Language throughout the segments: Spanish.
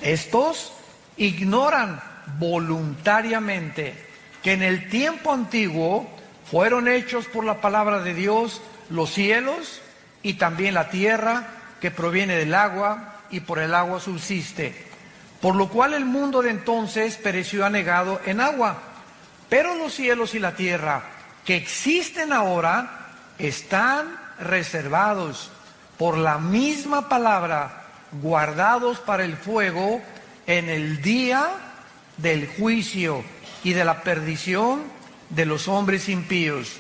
Estos ignoran voluntariamente que en el tiempo antiguo fueron hechos por la palabra de Dios los cielos y también la tierra que proviene del agua y por el agua subsiste, por lo cual el mundo de entonces pereció anegado en agua. Pero los cielos y la tierra que existen ahora están reservados por la misma palabra, guardados para el fuego en el día del juicio y de la perdición de los hombres impíos.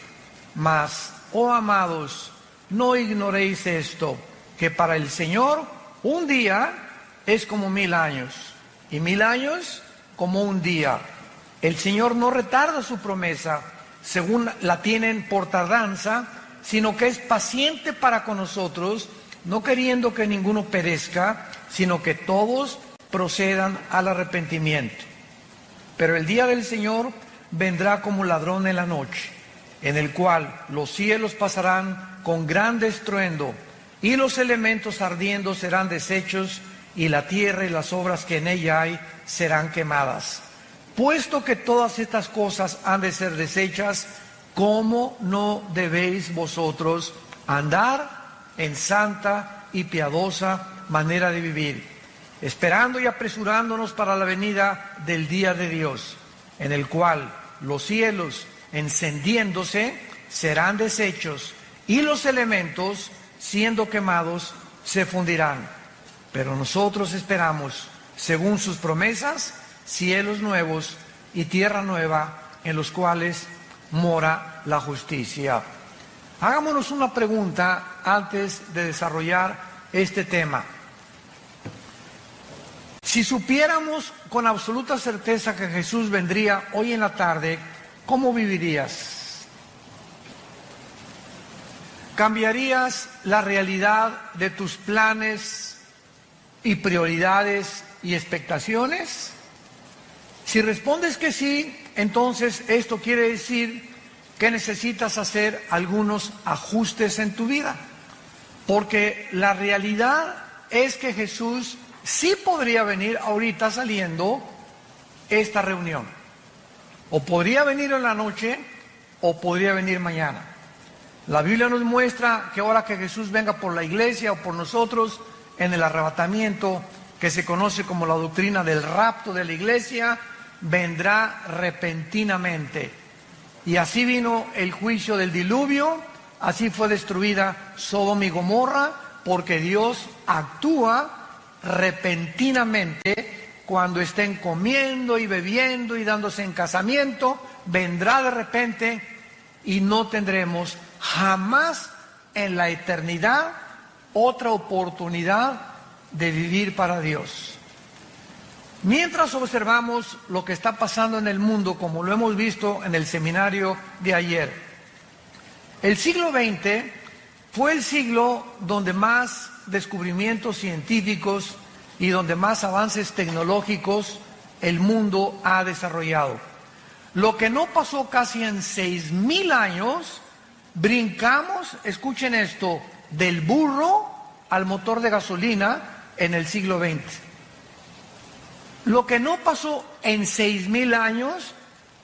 Mas, oh amados, no ignoréis esto, que para el Señor un día es como 1000 años, y 1000 años como un día. El Señor no retarda su promesa, según la tienen por tardanza, sino que es paciente para con nosotros, no queriendo que ninguno perezca, sino que todos procedan al arrepentimiento. Pero el día del Señor vendrá como ladrón en la noche, en el cual los cielos pasarán con gran estruendo, y los elementos ardiendo serán deshechos, y la tierra y las obras que en ella hay serán quemadas. Puesto que todas estas cosas han de ser deshechas, ¿cómo no debéis vosotros andar en santa y piadosa manera de vivir, esperando y apresurándonos para la venida del día de Dios, en el cual los cielos, encendiéndose, serán deshechos, y los elementos, siendo quemados, se fundirán? Pero nosotros esperamos, según sus promesas, cielos nuevos y tierra nueva, en los cuales mora la justicia. Hagámonos una pregunta antes de desarrollar este tema. Si supiéramos con absoluta certeza que Jesús vendría hoy en la tarde, ¿cómo vivirías? ¿Cambiarías la realidad de tus planes y prioridades y expectaciones? Si respondes que sí, entonces esto quiere decir que necesitas hacer algunos ajustes en tu vida, porque la realidad es que Jesús sí podría venir ahorita saliendo esta reunión, o podría venir en la noche, o podría venir mañana. La Biblia nos muestra que ahora que Jesús venga por la iglesia o por nosotros en el arrebatamiento, que se conoce como la doctrina del rapto de la iglesia, vendrá repentinamente. Y así vino el juicio del diluvio, así fue destruida Sodoma y Gomorra, porque Dios actúa repentinamente. Cuando estén comiendo y bebiendo y dándose en casamiento, vendrá de repente y no tendremos jamás en la eternidad otra oportunidad de vivir para Dios. Mientras observamos lo que está pasando en el mundo, como lo hemos visto en el seminario de ayer, el siglo XX fue el siglo donde más descubrimientos científicos y donde más avances tecnológicos el mundo ha desarrollado. Lo que no pasó casi en 6000 años, brincamos, escuchen esto, del burro al motor de gasolina en el siglo XX. Lo que no pasó en 6000 años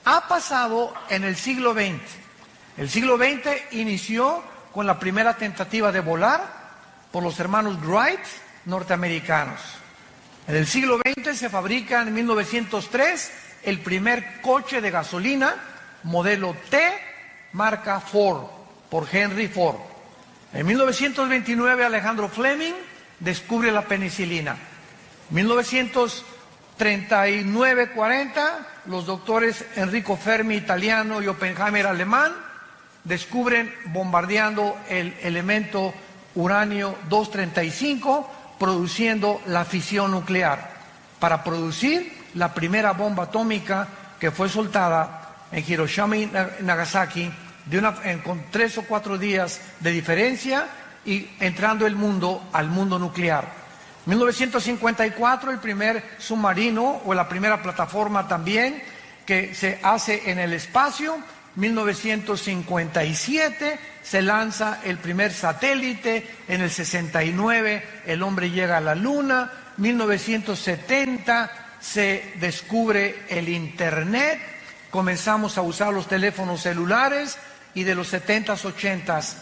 ha pasado en el siglo XX. El siglo XX inició con la primera tentativa de volar por los hermanos Wright, norteamericanos. En el siglo XX se fabrica en 1903 el primer coche de gasolina, modelo T, marca Ford, por Henry Ford. En 1929 Alejandro Fleming descubre la penicilina. En 1939-40 los doctores Enrico Fermi, italiano, y Oppenheimer, alemán, descubren, bombardeando el elemento uranio 235, produciendo la fisión nuclear, para producir la primera bomba atómica que fue soltada en Hiroshima y Nagasaki con 3 o 4 días de diferencia, y entrando el mundo al mundo nuclear. 1954 el primer submarino, o la primera plataforma también, que se hace en el espacio. 1957 se lanza el primer satélite. En el 69 el hombre llega a la luna. 1970 se descubre el Internet, comenzamos a usar los teléfonos celulares y de los 70s, 80s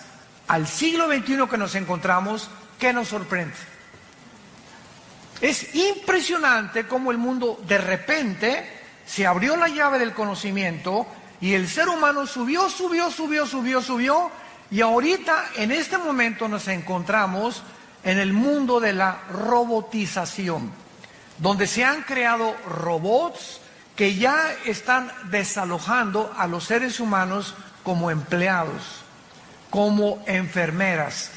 al siglo XXI que nos encontramos, ¿qué nos sorprende? Es impresionante cómo el mundo de repente se abrió la llave del conocimiento y el ser humano subió, y ahorita en este momento nos encontramos en el mundo de la robotización, donde se han creado robots que ya están desalojando a los seres humanos como empleados, como enfermeras.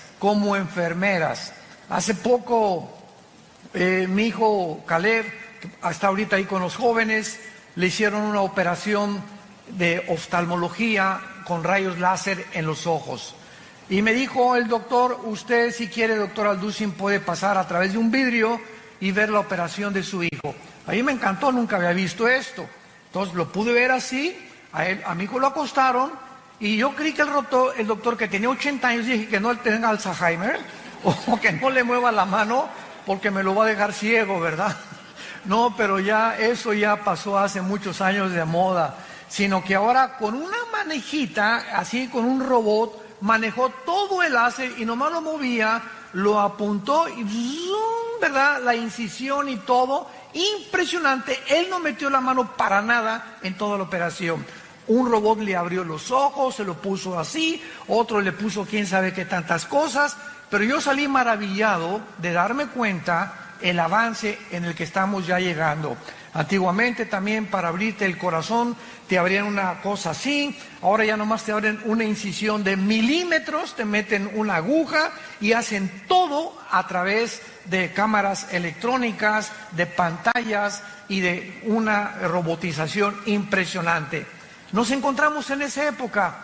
Hace poco mi hijo Caleb, que está ahorita ahí con los jóvenes, le hicieron una operación de oftalmología con rayos láser en los ojos. Y me dijo el doctor, usted si quiere, doctor Alducin, puede pasar a través de un vidrio y ver la operación de su hijo. A mí me encantó, nunca había visto esto. Entonces lo pude ver así, a mi hijo lo acostaron y yo creí que el doctor que tenía 80 años, dije que no tenga Alzheimer o que no le mueva la mano porque me lo va a dejar ciego, ¿verdad? No, pero ya eso ya pasó hace muchos años de moda, sino que ahora con una manejita, así con un robot, manejó todo el láser y nomás lo movía, lo apuntó y ¡zum!, ¿verdad? La incisión y todo, impresionante. Él no metió la mano para nada en toda la operación. Un robot le abrió los ojos, se lo puso así, otro le puso quién sabe qué tantas cosas, pero yo salí maravillado de darme cuenta el avance en el que estamos ya llegando. Antiguamente también para abrirte el corazón te abrían una cosa así, ahora ya nomás te abren una incisión de milímetros, te meten una aguja y hacen todo a través de cámaras electrónicas, de pantallas y de una robotización impresionante. Nos encontramos en esa época,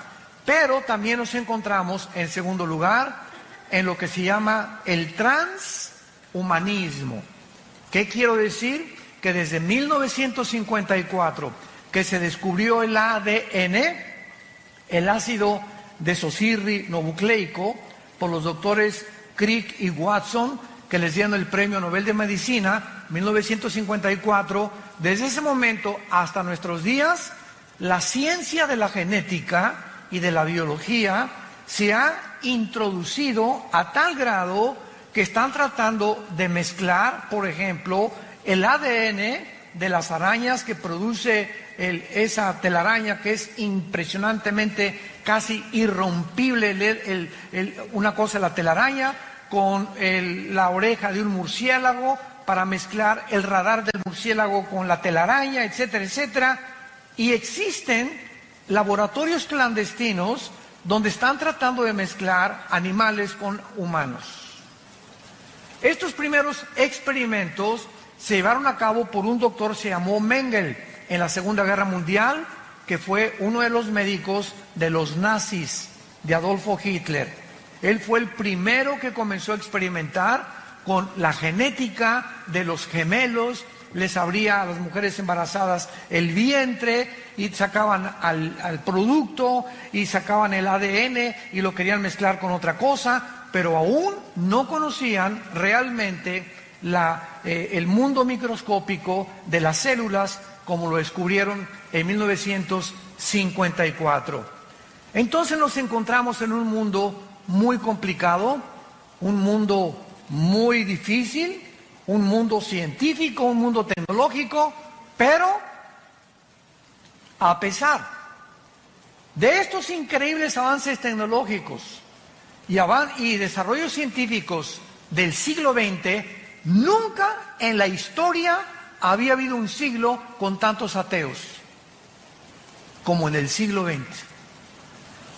pero también nos encontramos en segundo lugar en lo que se llama el transhumanismo. ¿Qué quiero decir? Que desde 1954 que se descubrió el ADN, el ácido desoxirribonucleico, por los doctores Crick y Watson, que les dieron el Premio Nobel de Medicina, 1954, desde ese momento hasta nuestros días, la ciencia de la genética y de la biología se ha introducido a tal grado que están tratando de mezclar, por ejemplo, el ADN de las arañas que produce esa telaraña que es impresionantemente casi irrompible, una cosa la telaraña con la oreja de un murciélago para mezclar el radar del murciélago con la telaraña, etcétera, etcétera. Y existen laboratorios clandestinos donde están tratando de mezclar animales con humanos. Estos primeros experimentos se llevaron a cabo por un doctor, se llamó Mengele, en la Segunda Guerra Mundial, que fue uno de los médicos de los nazis, de Adolfo Hitler. Él fue el primero que comenzó a experimentar con la genética de los gemelos, les abría a las mujeres embarazadas el vientre y sacaban al producto y sacaban el ADN y lo querían mezclar con otra cosa, pero aún no conocían realmente el mundo microscópico de las células como lo descubrieron en 1954. Entonces nos encontramos en un mundo muy complicado, un mundo muy difícil, un mundo científico, un mundo tecnológico, pero a pesar de estos increíbles avances tecnológicos y desarrollos científicos del siglo XX, nunca en la historia había habido un siglo con tantos ateos como en el siglo XX.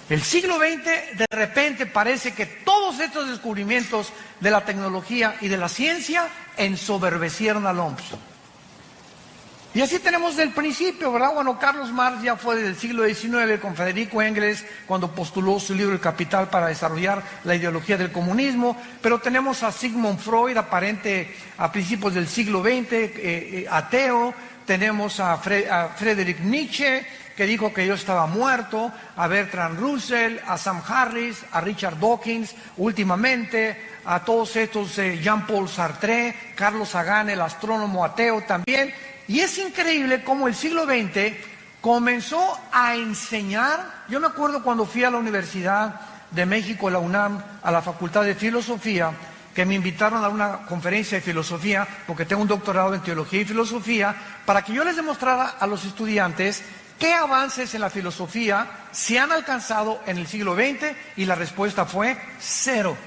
El siglo XX de repente parece que todos estos descubrimientos de la tecnología y de la ciencia ensoberbecieron al hombre. Y así tenemos del principio, ¿verdad? Bueno, Carlos Marx ya fue del siglo XIX con Federico Engels cuando postuló su libro El Capital para desarrollar la ideología del comunismo, pero tenemos a Sigmund Freud, aparente a principios del siglo XX, ateo, tenemos a Friedrich Nietzsche, que dijo que Dios estaba muerto, a Bertrand Russell, a Sam Harris, a Richard Dawkins, últimamente, a todos estos, Jean-Paul Sartre, Carlos Sagan, el astrónomo ateo también. Y es increíble cómo el siglo XX comenzó a enseñar. Yo me acuerdo cuando fui a la Universidad de México, la UNAM, a la Facultad de Filosofía, que me invitaron a una conferencia de filosofía, porque tengo un doctorado en teología y filosofía, para que yo les demostrara a los estudiantes qué avances en la filosofía se han alcanzado en el siglo XX, y la respuesta fue cero.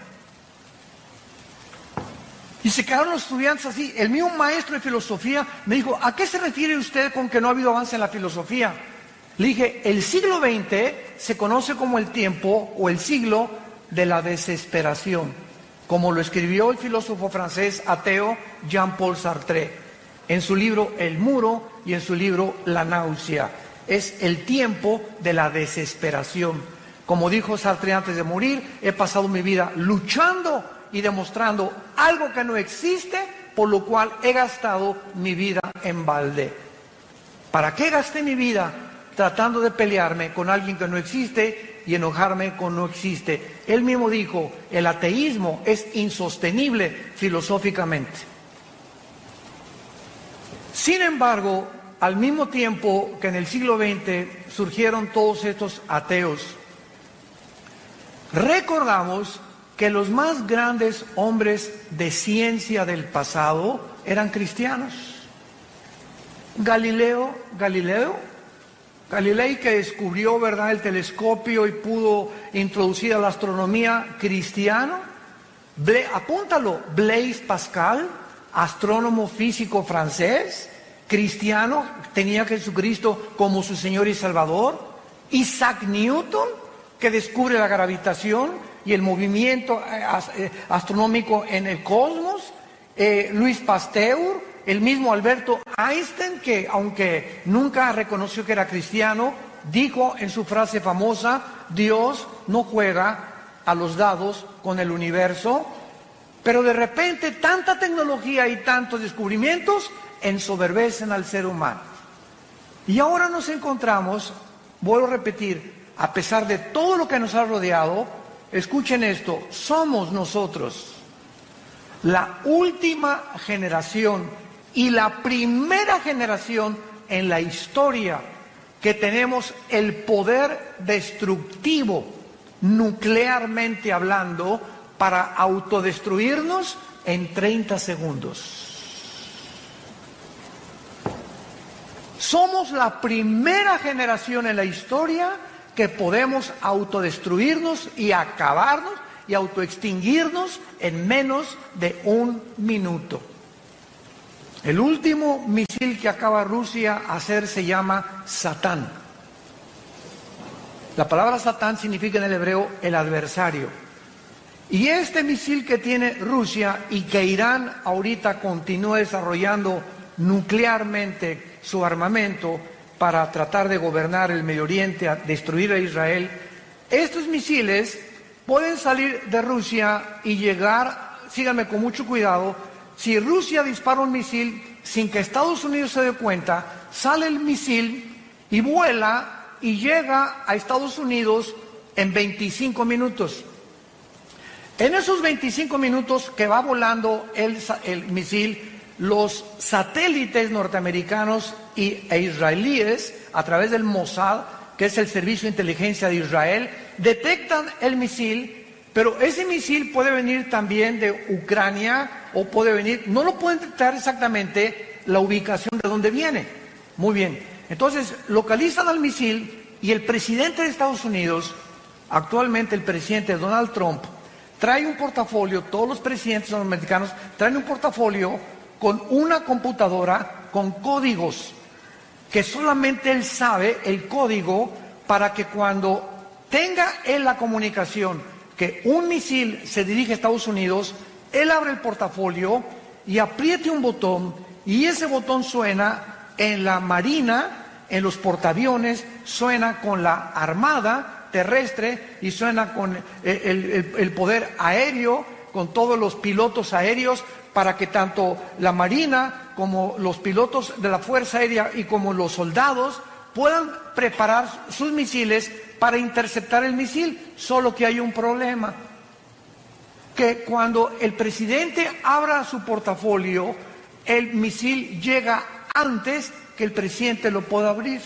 Y se quedaron los estudiantes así. El mío maestro de filosofía me dijo: ¿a qué se refiere usted con que no ha habido avance en la filosofía? Le dije: el siglo XX se conoce como el tiempo o el siglo de la desesperación, como lo escribió el filósofo francés ateo Jean-Paul Sartre en su libro El Muro y en su libro La Náusea. Es el tiempo de la desesperación. Como dijo Sartre antes de morir: he pasado mi vida luchando y demostrando algo que no existe, por lo cual he gastado mi vida en balde. ¿Para qué gasté mi vida tratando de pelearme con alguien que no existe y enojarme con no existe? Él mismo dijo: el ateísmo es insostenible filosóficamente. Sin embargo, al mismo tiempo que en el siglo XX surgieron todos estos ateos, recordamos que los más grandes hombres de ciencia del pasado eran cristianos. Galilei, que descubrió, ¿verdad?, el telescopio y pudo introducir a la astronomía, cristiano. Apúntalo: Blaise Pascal, astrónomo físico francés, cristiano, tenía a Jesucristo como su Señor y Salvador. Isaac Newton, que descubre la gravitación y el movimiento astronómico en el cosmos. Louis Pasteur, el mismo Alberto Einstein, que aunque nunca reconoció que era cristiano, dijo en su frase famosa: Dios no juega a los dados con el universo. Pero de repente tanta tecnología y tantos descubrimientos ensoberbecen al ser humano. Y ahora nos encontramos, vuelvo a repetir, a pesar de todo lo que nos ha rodeado, escuchen esto: somos nosotros la última generación y la primera generación en la historia que tenemos el poder destructivo, nuclearmente hablando, para autodestruirnos en 30 segundos. Somos la primera generación en la historia que podemos autodestruirnos y acabarnos y autoextinguirnos en menos de un minuto. El último misil que acaba Rusia de hacer se llama Satán. La palabra Satán significa en el hebreo el adversario. Y este misil que tiene Rusia y que Irán ahorita continúa desarrollando nuclearmente su armamento para tratar de gobernar el Medio Oriente, a destruir a Israel, estos misiles pueden salir de Rusia y llegar, síganme con mucho cuidado, si Rusia dispara un misil sin que Estados Unidos se dé cuenta, sale el misil y vuela y llega a Estados Unidos en 25 minutos. En esos 25 minutos que va volando el misil, los satélites norteamericanos e israelíes, a través del Mossad, que es el servicio de inteligencia de Israel, detectan el misil, pero ese misil puede venir también de Ucrania o puede venir, no lo pueden detectar exactamente la ubicación de donde viene. Muy bien, entonces localizan al misil y el presidente de Estados Unidos, actualmente el presidente Donald Trump, trae un portafolio, todos los presidentes norteamericanos traen un portafolio con una computadora con códigos que solamente él sabe el código, para que cuando tenga él la comunicación que un misil se dirige a Estados Unidos, él abre el portafolio y apriete un botón, y ese botón suena en la marina, en los portaaviones, suena con la armada terrestre y suena con el poder aéreo, con todos los pilotos aéreos, para que tanto la marina como los pilotos de la Fuerza Aérea y como los soldados puedan preparar sus misiles para interceptar el misil. Solo que hay un problema. que cuando el presidente abra su portafolio, el misil llega antes que el presidente lo pueda abrir.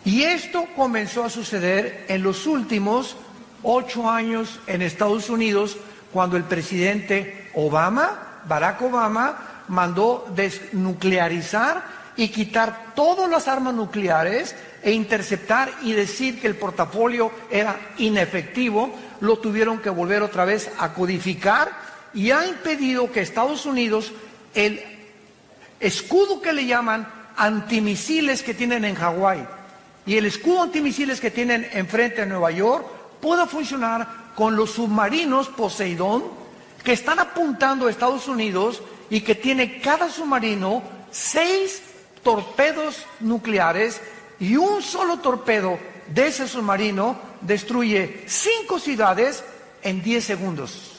Y esto comenzó a suceder en los últimos 8 años en Estados Unidos, cuando el presidente Barack Obama, mandó desnuclearizar y quitar todas las armas nucleares e interceptar y decir que el portafolio era inefectivo. Lo tuvieron que volver otra vez a codificar y ha impedido que Estados Unidos, el escudo que le llaman antimisiles que tienen en Hawái y el escudo antimisiles que tienen enfrente de Nueva York, pueda funcionar con los submarinos Poseidón que están apuntando a Estados Unidos y que tiene cada submarino 6 torpedos nucleares, y un solo torpedo de ese submarino destruye 5 ciudades en 10 segundos.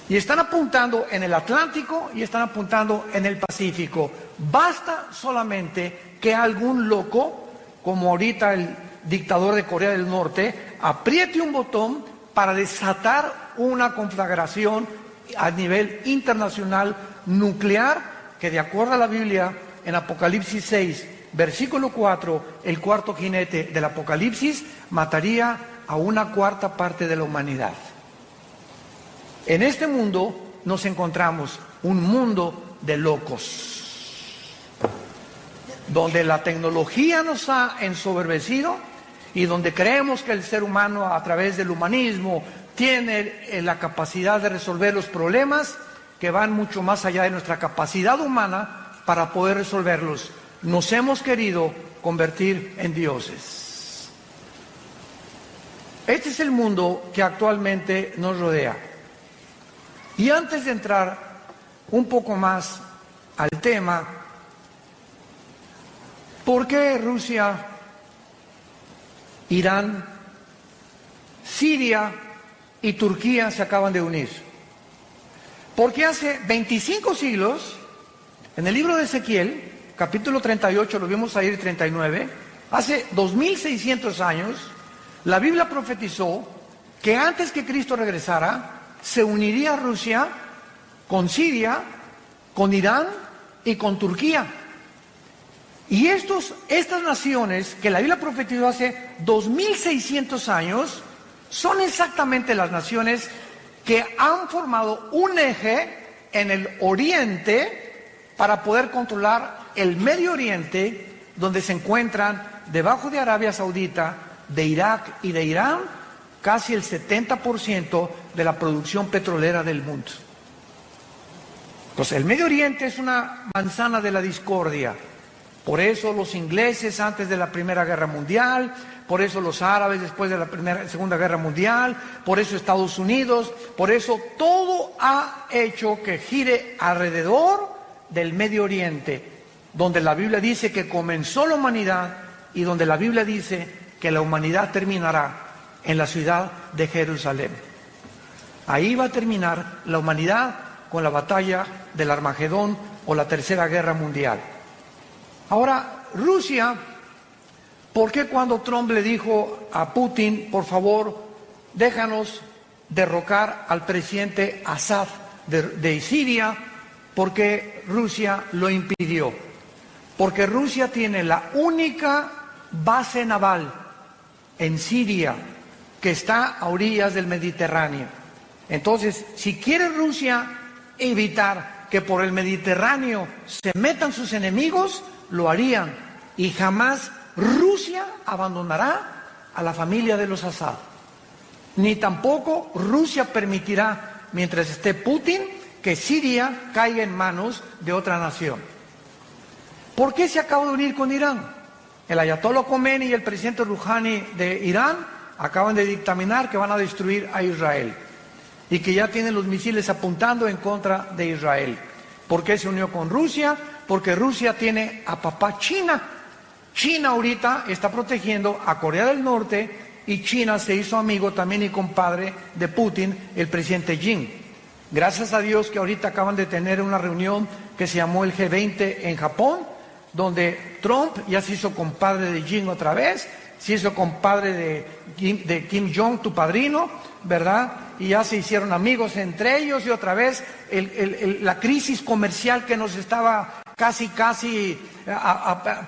Y están apuntando en el Atlántico y están apuntando en el Pacífico. Basta solamente que algún loco, como ahorita el dictador de Corea del Norte, apriete un botón para desatar una conflagración a nivel internacional nuclear, que de acuerdo a la Biblia, en Apocalipsis 6, versículo 4, el cuarto jinete del Apocalipsis mataría a 1/4 parte de la humanidad. En este mundo nos encontramos un mundo de locos, donde la tecnología nos ha ensoberbecido y donde creemos que el ser humano, a través del humanismo, tiene la capacidad de resolver los problemas que van mucho más allá de nuestra capacidad humana para poder resolverlos. Nos hemos querido convertir en dioses. Este es el mundo que actualmente nos rodea. Y antes de entrar un poco más al tema, ¿por qué Rusia, Irán, Siria y Turquía se acaban de unir? Porque hace 25 siglos, en el libro de Ezequiel, capítulo 38, lo vimos ahí, 39, hace 2600 años, la Biblia profetizó que antes que Cristo regresara, se uniría Rusia con Siria, con Irán y con Turquía. Y estas naciones que la Biblia profetizó hace 2600 años, son exactamente las naciones que han formado un eje en el Oriente para poder controlar el Medio Oriente, donde se encuentran debajo de Arabia Saudita, de Irak y de Irán, casi el 70% de la producción petrolera del mundo. Pues el Medio Oriente es una manzana de la discordia. Por eso los ingleses antes de la Primera Guerra Mundial, por eso los árabes después de la Segunda Guerra Mundial, por eso Estados Unidos, por eso todo ha hecho que gire alrededor del Medio Oriente, donde la Biblia dice que comenzó la humanidad y donde la Biblia dice que la humanidad terminará en la ciudad de Jerusalén. Ahí va a terminar la humanidad con la batalla del Armagedón o la Tercera Guerra Mundial. Ahora, Rusia, ¿por qué cuando Trump le dijo a Putin, por favor, déjanos derrocar al presidente Assad de Siria, por qué Rusia lo impidió? Porque Rusia tiene la única base naval en Siria que está a orillas del Mediterráneo. Entonces, si quiere Rusia evitar que por el Mediterráneo se metan sus enemigos, lo harían, y jamás Rusia abandonará a la familia de los Assad, ni tampoco Rusia permitirá, mientras esté Putin, que Siria caiga en manos de otra nación. ¿Por qué se acaba de unir con Irán? El ayatollah Khomeini y el presidente Rouhani de Irán acaban de dictaminar que van a destruir a Israel y que ya tienen los misiles apuntando en contra de Israel. ¿Por qué se unió con Rusia? Porque Rusia tiene a papá China. China ahorita está protegiendo a Corea del Norte y China se hizo amigo también y compadre de Putin, el presidente Xi. Gracias a Dios que ahorita acaban de tener una reunión que se llamó el G20 en Japón, donde Trump ya se hizo compadre de Xi otra vez se hizo compadre de Kim Jong, tu padrino, ¿verdad? Y ya se hicieron amigos entre ellos, y otra vez la crisis comercial que nos estaba casi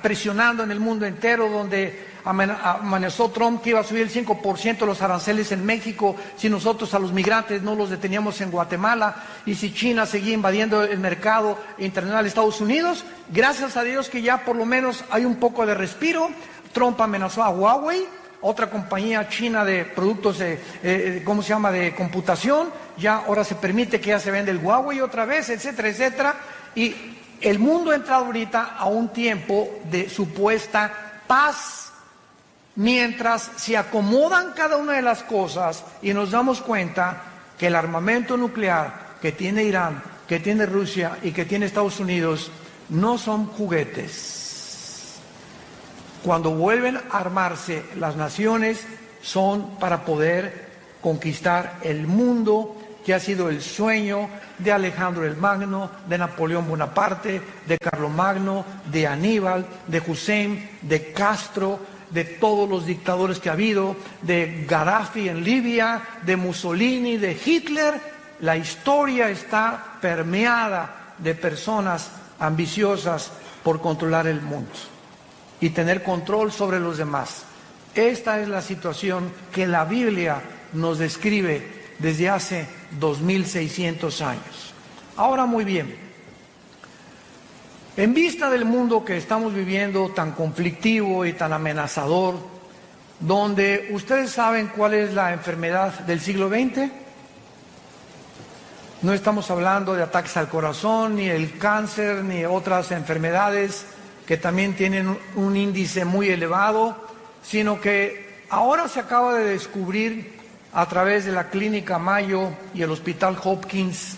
presionando en el mundo entero, donde amenazó Trump que iba a subir el 5% los aranceles en México si nosotros a los migrantes no los deteníamos en Guatemala, y si China seguía invadiendo el mercado internacional de Estados Unidos. Gracias a Dios que ya por lo menos hay un poco de respiro. Trump amenazó a Huawei, otra compañía china de productos de computación. Ya ahora se permite que ya se vende el Huawei otra vez, etcétera, etcétera. Y el mundo ha entrado ahorita a un tiempo de supuesta paz, mientras se acomodan cada una de las cosas y nos damos cuenta que el armamento nuclear que tiene Irán, que tiene Rusia y que tiene Estados Unidos no son juguetes. Cuando vuelven a armarse las naciones, son para poder conquistar el mundo, que ha sido el sueño de Alejandro el Magno, de Napoleón Bonaparte, de Carlomagno, de Aníbal, de Hussein, de Castro, de todos los dictadores que ha habido, de Gaddafi en Libia, de Mussolini, de Hitler. La historia está permeada de personas ambiciosas por controlar el mundo y tener control sobre los demás. Esta es la situación que la Biblia nos describe desde hace 2600 años. Ahora, muy bien, en vista del mundo que estamos viviendo, tan conflictivo y tan amenazador, donde ustedes saben cuál es la enfermedad del siglo XX, no estamos hablando de ataques al corazón, ni el cáncer, ni otras enfermedades que también tienen un índice muy elevado, sino que ahora se acaba de descubrir a través de la Clínica Mayo y el Hospital Hopkins,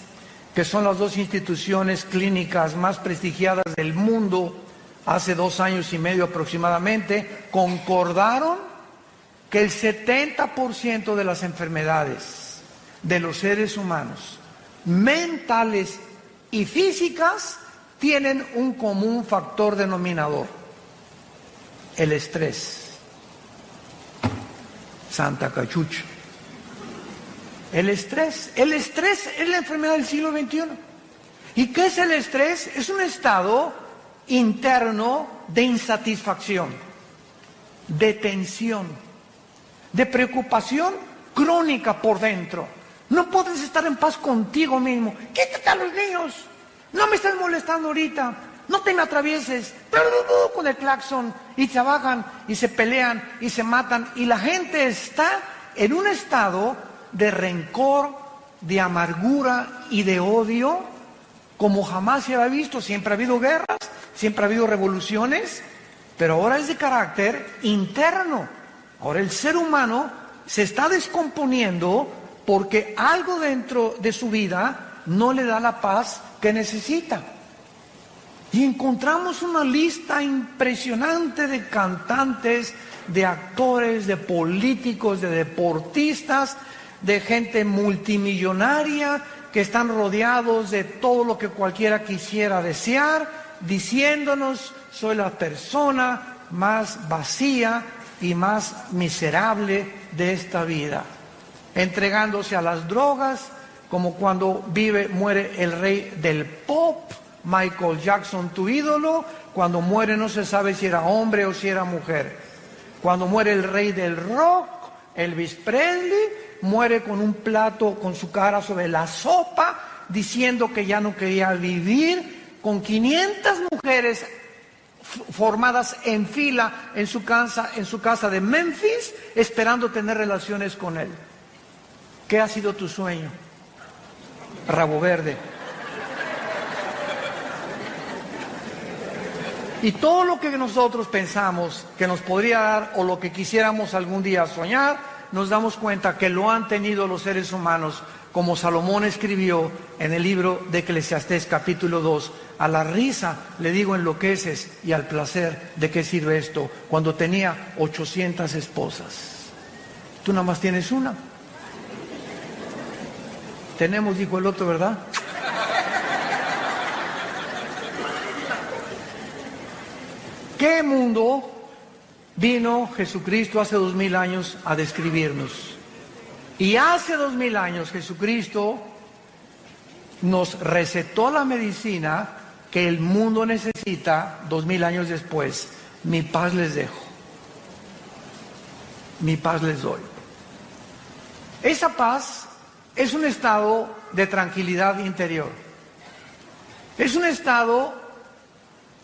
que son las dos instituciones clínicas más prestigiadas del mundo, hace 2 años y medio aproximadamente, concordaron que el 70% de las enfermedades de los seres humanos, mentales y físicas, tienen un común factor denominador: el estrés. Santa Cachucha. El estrés es la enfermedad del siglo XXI. ¿Y qué es el estrés? Es un estado interno de insatisfacción, de tensión, de preocupación crónica por dentro. No puedes estar en paz contigo mismo. Quítate a los niños. No me estás molestando ahorita. No te me atravieses. Con el claxon. Y se bajan y se pelean y se matan. Y la gente está en un estado de rencor, de amargura y de odio como jamás se había visto. Siempre ha habido guerras, siempre ha habido revoluciones, pero ahora es de carácter interno. Ahora el ser humano se está descomponiendo porque algo dentro de su vida no le da la paz que necesita. Y encontramos una lista impresionante de cantantes, de actores, de políticos, de deportistas, de gente multimillonaria que están rodeados de todo lo que cualquiera quisiera desear, diciéndonos: soy la persona más vacía y más miserable de esta vida, entregándose a las drogas, como cuando muere el rey del pop, Michael Jackson, tu ídolo. Cuando muere no se sabe si era hombre o si era mujer. Cuando muere el rey del rock, Elvis Presley, muere con un plato con su cara sobre la sopa, diciendo que ya no quería vivir, con 500 mujeres formadas en fila en su casa de Memphis, esperando tener relaciones con él. ¿Qué ha sido tu sueño? Rabo verde. Y todo lo que nosotros pensamos que nos podría dar, o lo que quisiéramos algún día soñar, nos damos cuenta que lo han tenido los seres humanos, como Salomón escribió en el libro de Eclesiastés capítulo 2, a la risa le digo enloqueces, y al placer de qué sirve esto, cuando tenía 800 esposas. Tú nada más tienes una. Tenemos, dijo el otro, ¿verdad? ¿Qué mundo vino Jesucristo hace 2000 años a describirnos. Y hace 2000 años Jesucristo nos recetó la medicina que el mundo necesita 2000 años después. Mi paz les dejo, mi paz les doy. Esa paz es un estado de tranquilidad interior. Es un estado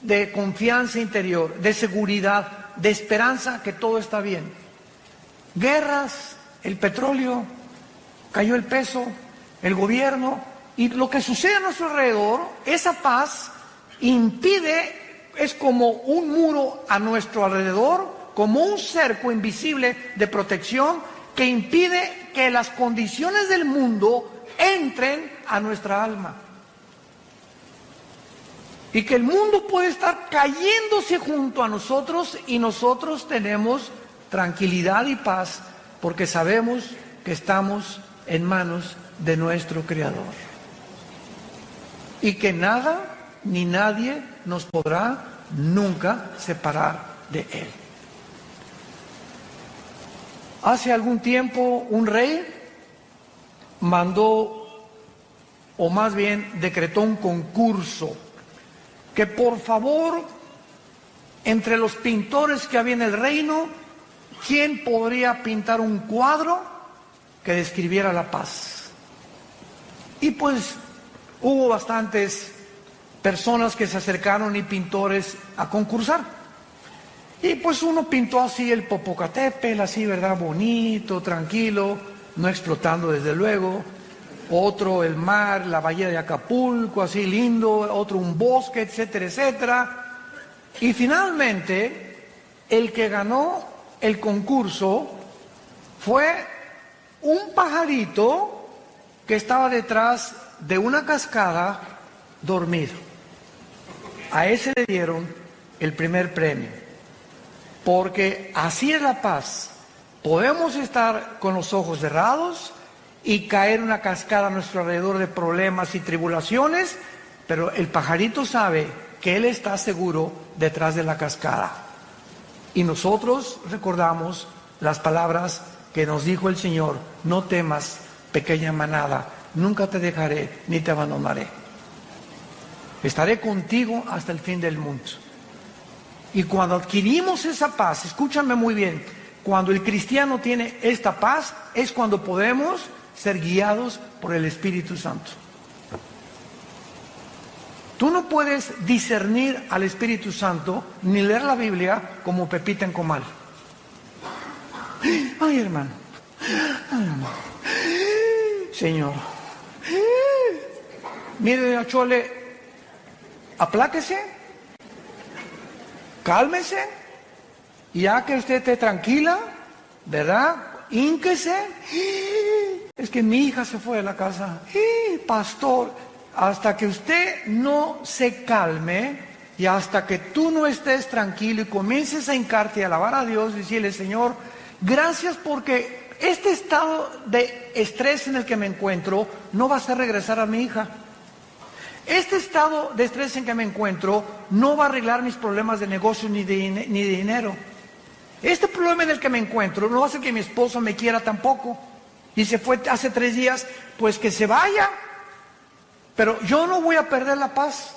de confianza interior, de seguridad, de esperanza que todo está bien. Guerras, el petróleo, cayó el peso, el gobierno, y lo que sucede a nuestro alrededor, esa paz impide, es como un muro a nuestro alrededor, como un cerco invisible de protección que impide que las condiciones del mundo entren a nuestra alma. Y que el mundo puede estar cayéndose junto a nosotros y nosotros tenemos tranquilidad y paz porque sabemos que estamos en manos de nuestro Creador. Y que nada ni nadie nos podrá nunca separar de Él. Hace algún tiempo un rey mandó, o más bien decretó un concurso, que por favor, entre los pintores que había en el reino, ¿quién podría pintar un cuadro que describiera la paz? Y pues hubo bastantes personas que se acercaron y pintores a concursar. Y pues uno pintó así el Popocatépetl, así, ¿verdad? Bonito, tranquilo, no explotando desde luego. Otro el mar, la bahía de Acapulco, así lindo. Otro un bosque, etcétera, etcétera. Y finalmente, el que ganó el concurso fue un pajarito que estaba detrás de una cascada dormido. A ese le dieron el primer premio. Porque así es la paz. Podemos estar con los ojos cerrados y caer una cascada a nuestro alrededor de problemas y tribulaciones, pero el pajarito sabe que él está seguro detrás de la cascada. Y nosotros recordamos las palabras que nos dijo el Señor: no temas, pequeña manada, nunca te dejaré ni te abandonaré. Estaré contigo hasta el fin del mundo. Y cuando adquirimos esa paz, escúchame muy bien, cuando el cristiano tiene esta paz, es cuando podemos ser guiados por el Espíritu Santo. Tú no puedes discernir al Espíritu Santo ni leer la Biblia como Pepita en comal. Ay, hermano. Ay, hermano. Señor. Mire, doña Chole, apláquese. Cálmese, y ya que usted esté tranquila, ¿verdad? Hínquese. Es que mi hija se fue de la casa. Pastor, hasta que usted no se calme y hasta que tú no estés tranquilo y comiences a hincarte y a alabar a Dios y decirle: Señor, gracias porque este estado de estrés en el que me encuentro no va a hacer regresar a mi hija. Este estado de estrés en que me encuentro no va a arreglar mis problemas de negocio ni de dinero. Este problema en el que me encuentro no va a hacer que mi esposo me quiera tampoco. Y se fue hace 3 días, pues que se vaya. Pero yo no voy a perder la paz.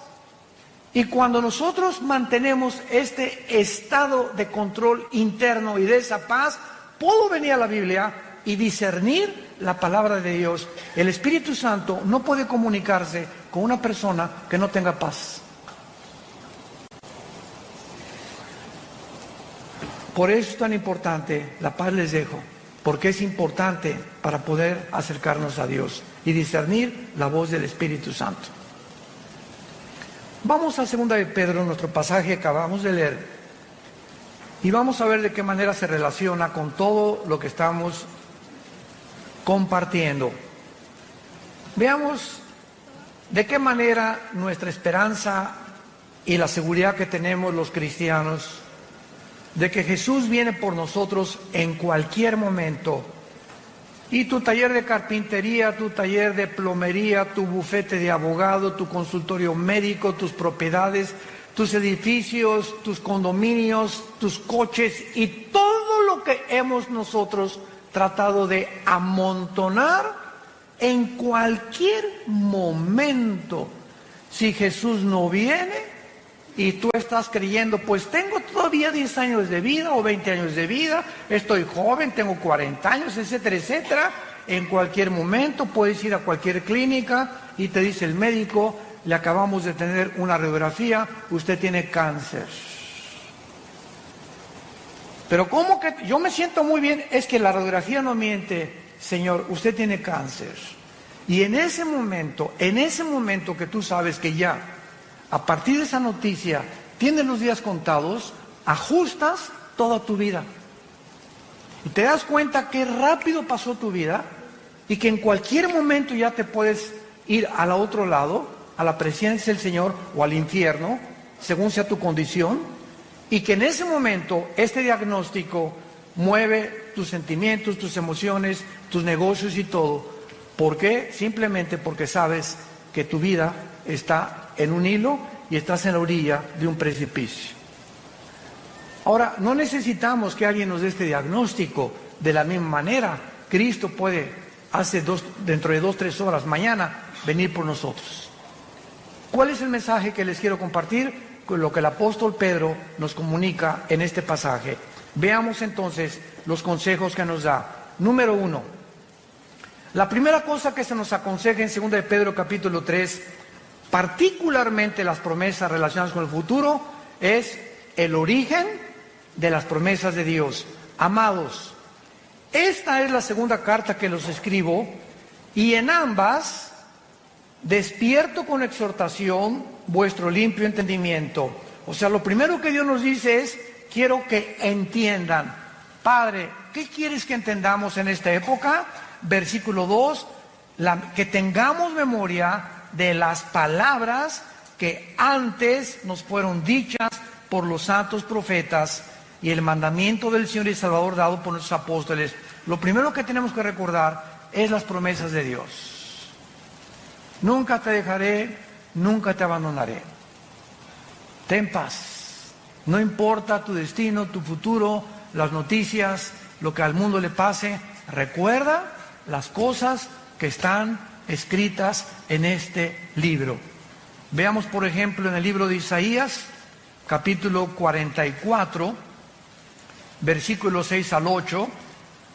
Y cuando nosotros mantenemos este estado de control interno y de esa paz, puedo venir a la Biblia y discernir la palabra de Dios. El Espíritu Santo no puede comunicarse con una persona que no tenga paz. Por eso es tan importante, la paz les dejo, porque es importante para poder acercarnos a Dios y discernir la voz del Espíritu Santo. Vamos a 2 de Pedro, nuestro pasaje que acabamos de leer, y vamos a ver de qué manera se relaciona con todo lo que estamos compartiendo. Veamos de qué manera nuestra esperanza y la seguridad que tenemos los cristianos de que Jesús viene por nosotros en cualquier momento. Y tu taller de carpintería, tu taller de plomería, tu bufete de abogado, tu consultorio médico, tus propiedades, tus edificios, tus condominios, tus coches y todo lo que hemos nosotros tratado de amontonar en cualquier momento. Si Jesús no viene y tú estás creyendo, pues tengo todavía 10 años de vida o 20 años de vida, estoy joven, tengo 40 años, etcétera, etcétera. En cualquier momento puedes ir a cualquier clínica y te dice el médico, le acabamos de tener una radiografía, usted tiene cáncer. Pero ¿cómo que yo me siento muy bien? Es que la radiografía no miente, señor, usted tiene cáncer. Y en ese momento que tú sabes que ya, a partir de esa noticia, tienes los días contados, ajustas toda tu vida. Y te das cuenta que rápido pasó tu vida y que en cualquier momento ya te puedes ir al otro lado, a la presencia del Señor o al infierno, según sea tu condición, y que en ese momento este diagnóstico mueve tus sentimientos, tus emociones, tus negocios y todo. ¿Por qué? Simplemente porque sabes que tu vida está en un hilo y estás en la orilla de un precipicio. Ahora, no necesitamos que alguien nos dé este diagnóstico de la misma manera. Cristo puede, dentro de 2-3 horas, mañana, venir por nosotros. ¿Cuál es el mensaje que les quiero compartir? Con lo que el apóstol Pedro nos comunica en este pasaje. Veamos entonces los consejos que nos da. Número 1. La primera cosa que se nos aconseja en 2 de Pedro capítulo 3, particularmente las promesas relacionadas con el futuro, es el origen de las promesas de Dios. Amados, esta es la segunda carta que los escribo, y en ambas despierto con exhortación vuestro limpio entendimiento. O sea, lo primero que Dios nos dice es, quiero que entiendan. Padre, ¿qué quieres que entendamos en esta época? Versículo 2, que tengamos memoria de las palabras que antes nos fueron dichas por los santos profetas y el mandamiento del Señor y Salvador dado por nuestros apóstoles. Lo primero que tenemos que recordar es las promesas de Dios. Nunca te dejaré, nunca te abandonaré. Ten paz. No importa tu destino, tu futuro, las noticias, lo que al mundo le pase. Recuerda las cosas que están escritas en este libro. Veamos, por ejemplo, en el libro de Isaías, capítulo 44, versículos 6 al 8,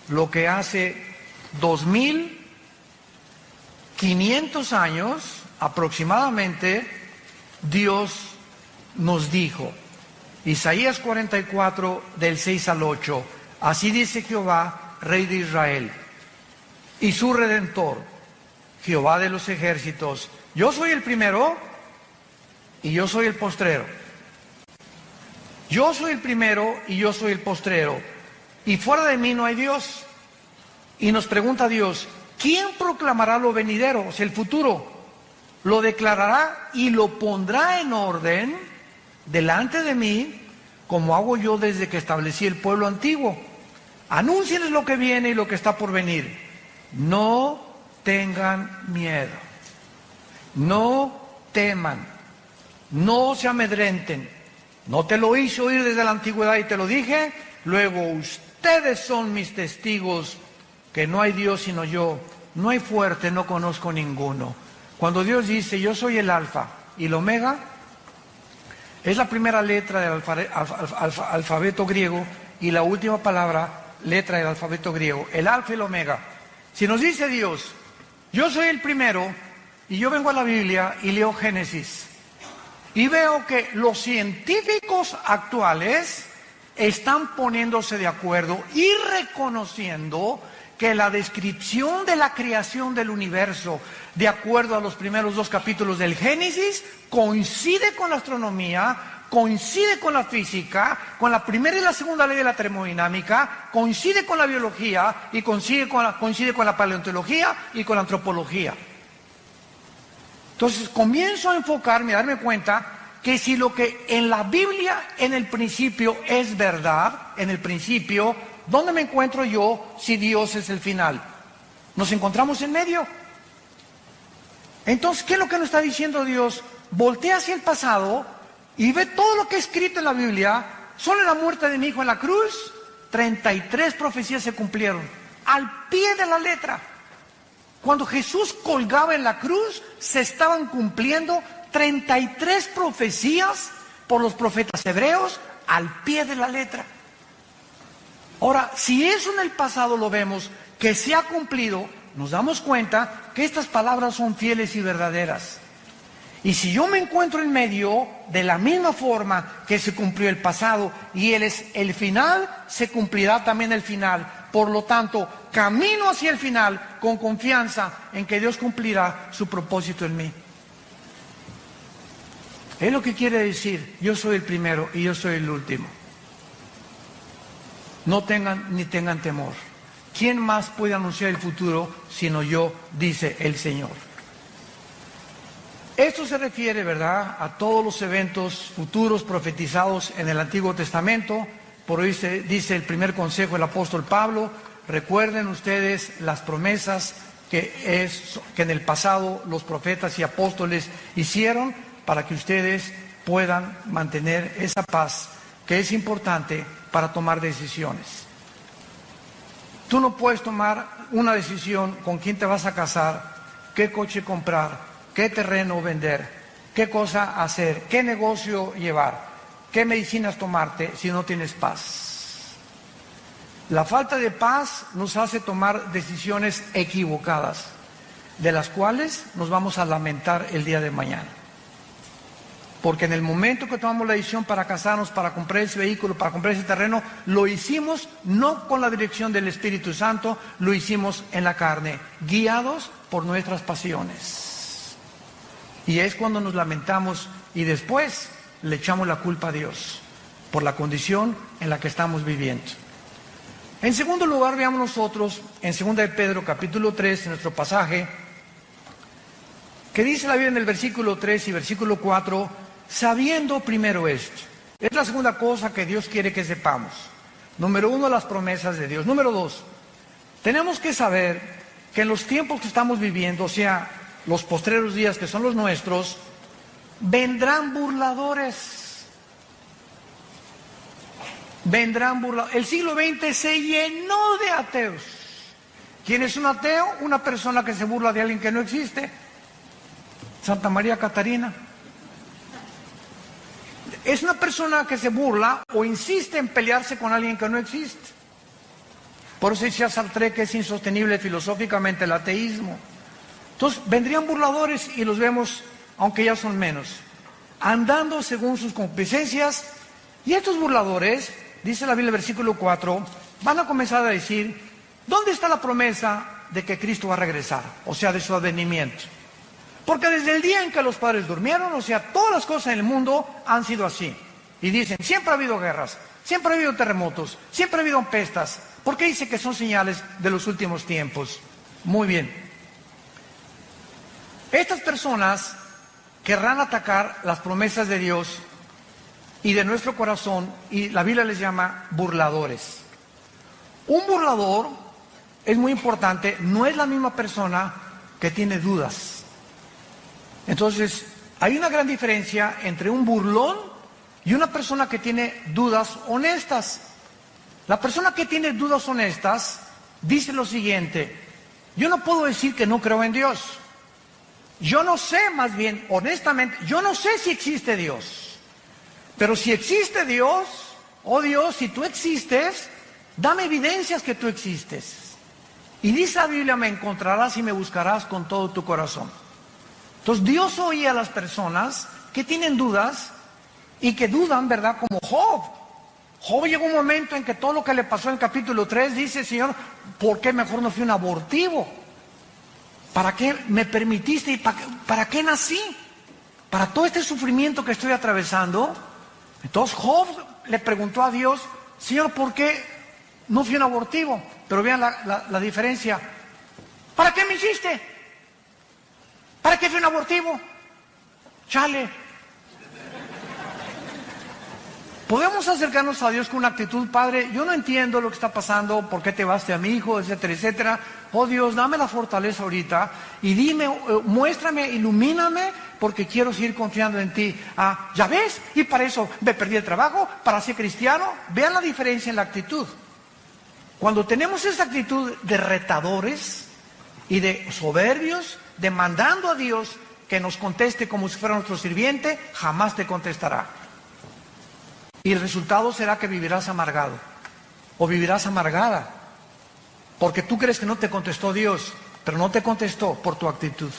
lo que hace 2500 años aproximadamente Dios nos dijo. Isaías 44 del 6 al 8, así dice Jehová, Rey de Israel, y su Redentor, Jehová de los ejércitos, yo soy el primero y yo soy el postrero. Yo soy el primero y yo soy el postrero, y fuera de mí no hay Dios. Y nos pregunta Dios, ¿quién proclamará lo venidero? O sea, el futuro. Lo declarará y lo pondrá en orden delante de mí, como hago yo desde que establecí el pueblo antiguo. Anúncienles lo que viene y lo que está por venir. No tengan miedo. No teman. No se amedrenten. No te lo hice oír desde la antigüedad y te lo dije. Luego ustedes son mis testigos que no hay Dios sino yo. No hay fuerte, no conozco ninguno. Cuando Dios dice, yo soy el alfa y el omega, es la primera letra del alfabeto griego y la última letra del alfabeto griego, el alfa y el omega. Si nos dice Dios, yo soy el primero, y yo vengo a la Biblia y leo Génesis, y veo que los científicos actuales están poniéndose de acuerdo y reconociendo que la descripción de la creación del universo, de acuerdo a los primeros 2 capítulos del Génesis, coincide con la astronomía, coincide con la física, con la primera y la segunda ley de la termodinámica, coincide con la biología y coincide con la paleontología y con la antropología. Entonces comienzo a enfocarme, a darme cuenta que si lo que en la Biblia en el principio es verdad, en el principio, ¿dónde me encuentro yo si Dios es el final? Nos encontramos en medio. Entonces, ¿qué es lo que nos está diciendo Dios? Voltea hacia el pasado y ve todo lo que es escrito en la Biblia, solo en la muerte de mi hijo en la cruz, 33 profecías se cumplieron, al pie de la letra. Cuando Jesús colgaba en la cruz, se estaban cumpliendo 33 profecías por los profetas hebreos, al pie de la letra. Ahora, si eso en el pasado lo vemos, que se ha cumplido, nos damos cuenta que estas palabras son fieles y verdaderas. Y si yo me encuentro en medio, de la misma forma que se cumplió el pasado, y Él es el final, se cumplirá también el final. Por lo tanto, camino hacia el final con confianza en que Dios cumplirá su propósito en mí. Es lo que quiere decir, yo soy el primero y yo soy el último. No tengan ni tengan temor. ¿Quién más puede anunciar el futuro sino yo? Dice el Señor. Esto se refiere, ¿verdad?, a todos los eventos futuros profetizados en el Antiguo Testamento. Por hoy dice el primer consejo del apóstol Pablo: recuerden ustedes las promesas que en el pasado los profetas y apóstoles hicieron, para que ustedes puedan mantener esa paz que es importante para tomar decisiones. Tú no puedes tomar una decisión con quién te vas a casar, qué coche comprar, qué terreno vender, qué cosa hacer, qué negocio llevar, qué medicinas tomarte si no tienes paz. La falta de paz nos hace tomar decisiones equivocadas, de las cuales nos vamos a lamentar el día de mañana. Porque en el momento que tomamos la decisión para casarnos, para comprar ese vehículo, para comprar ese terreno, lo hicimos no con la dirección del Espíritu Santo, lo hicimos en la carne, guiados por nuestras pasiones. Y es cuando nos lamentamos y después le echamos la culpa a Dios por la condición en la que estamos viviendo. En segundo lugar, veamos nosotros en 2 de Pedro capítulo 3, en nuestro pasaje, que dice la Biblia en el versículo 3 y versículo 4, sabiendo primero esto. Es la segunda cosa que Dios quiere que sepamos. Número 1, las promesas de Dios. Número 2, tenemos que saber que en los tiempos que estamos viviendo, o sea, los postreros días que son los nuestros, vendrán burladores. Vendrán burladores. El siglo XX se llenó de ateos. ¿Quién es un ateo? Una persona que se burla de alguien que no existe. Santa María Catarina. Es una persona que se burla o insiste en pelearse con alguien que no existe. Por eso decía Sartre que es insostenible filosóficamente el ateísmo. Entonces vendrían burladores y los vemos, aunque ya son menos, andando según sus concupiscencias. Y estos burladores, dice la Biblia, versículo 4, van a comenzar a decir: ¿dónde está la promesa de que Cristo va a regresar? O sea, de su advenimiento. Porque desde el día en que los padres durmieron, o sea, todas las cosas en el mundo han sido así. Y dicen, siempre ha habido guerras, siempre ha habido terremotos, siempre ha habido pestas. ¿Por qué dice que son señales de los últimos tiempos? Muy bien. Estas personas querrán atacar las promesas de Dios y de nuestro corazón, y la Biblia les llama burladores. Un burlador, es muy importante, no es la misma persona que tiene dudas. Entonces, hay una gran diferencia entre un burlón y una persona que tiene dudas honestas. La persona que tiene dudas honestas dice lo siguiente: yo no puedo decir que no creo en Dios. Yo no sé, más bien, honestamente, yo no sé si existe Dios. Pero si existe Dios, oh Dios, si tú existes, dame evidencias que tú existes. Y dice la Biblia, me encontrarás y me buscarás con todo tu corazón. Entonces Dios oye a las personas que tienen dudas y que dudan, ¿verdad? Como Job. Job llegó un momento en que todo lo que le pasó en el capítulo 3 dice: Señor, ¿por qué mejor no fui un abortivo? ¿Para qué me permitiste y para qué nací? Para todo este sufrimiento que estoy atravesando. Entonces Job le preguntó a Dios: Señor, ¿por qué no fui un abortivo? Pero vean la diferencia. ¿Para qué me hiciste? ¿Para qué fui un abortivo? Chale. Podemos acercarnos a Dios con una actitud: Padre, yo no entiendo lo que está pasando, por qué te vas a mi hijo, etcétera, etcétera. oh Dios, dame la fortaleza ahorita y dime, muéstrame, ilumíname, porque quiero seguir confiando en ti. ¿Ya ves? Y para eso me perdí el trabajo, para ser cristiano. Vean la diferencia en la actitud. Cuando tenemos esa actitud de retadores y de soberbios, demandando a Dios que nos conteste como si fuera nuestro sirviente, jamás te contestará. Y el resultado será que vivirás amargado o vivirás amargada, porque tú crees que no te contestó Dios, pero no te contestó por tu actitud.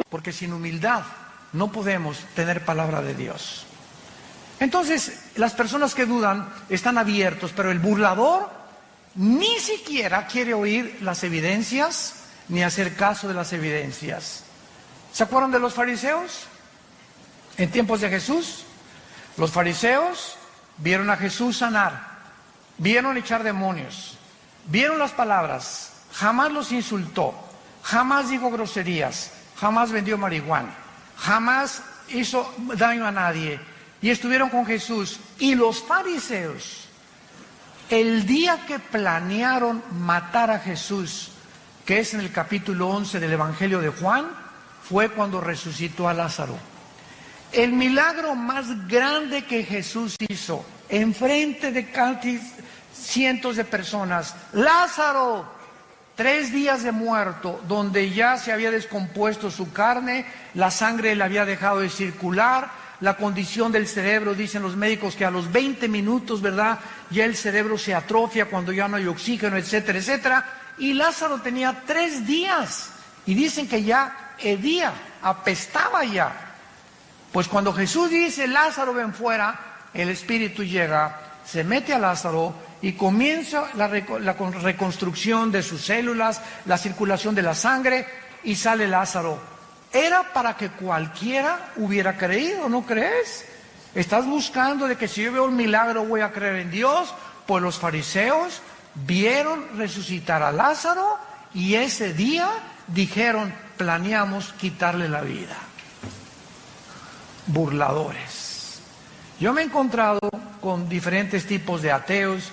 Porque sin humildad no podemos tener palabra de Dios. Entonces, las personas que dudan están abiertos, pero el burlador ni siquiera quiere oír las evidencias ni hacer caso de las evidencias. ¿Se acuerdan de los fariseos? En tiempos de Jesús, los fariseos vieron a Jesús sanar, vieron echar demonios, vieron las palabras, jamás los insultó, jamás dijo groserías, jamás vendió marihuana, jamás hizo daño a nadie, y estuvieron con Jesús. Y los fariseos, el día que planearon matar a Jesús, que es en el capítulo 11 del Evangelio de Juan, fue cuando resucitó a Lázaro. El milagro más grande que Jesús hizo, enfrente de casi cientos de personas. Lázaro, 3 días de muerto, donde ya se había descompuesto su carne, la sangre le había dejado de circular, la condición del cerebro, dicen los médicos que a los 20 minutos, ¿verdad?, ya el cerebro se atrofia cuando ya no hay oxígeno, etcétera, etcétera. Y Lázaro tenía 3 días, y dicen que ya hedía, apestaba ya. Pues cuando Jesús dice, Lázaro, ven fuera, el espíritu llega, se mete a Lázaro, y comienza la reconstrucción de sus células, la circulación de la sangre, y sale Lázaro. Era para que cualquiera hubiera creído, ¿no crees? Estás buscando de que si yo veo un milagro voy a creer en Dios. Pues los fariseos vieron resucitar a Lázaro y ese día dijeron, planeamos quitarle la vida. Burladores. Yo me he encontrado con diferentes tipos de ateos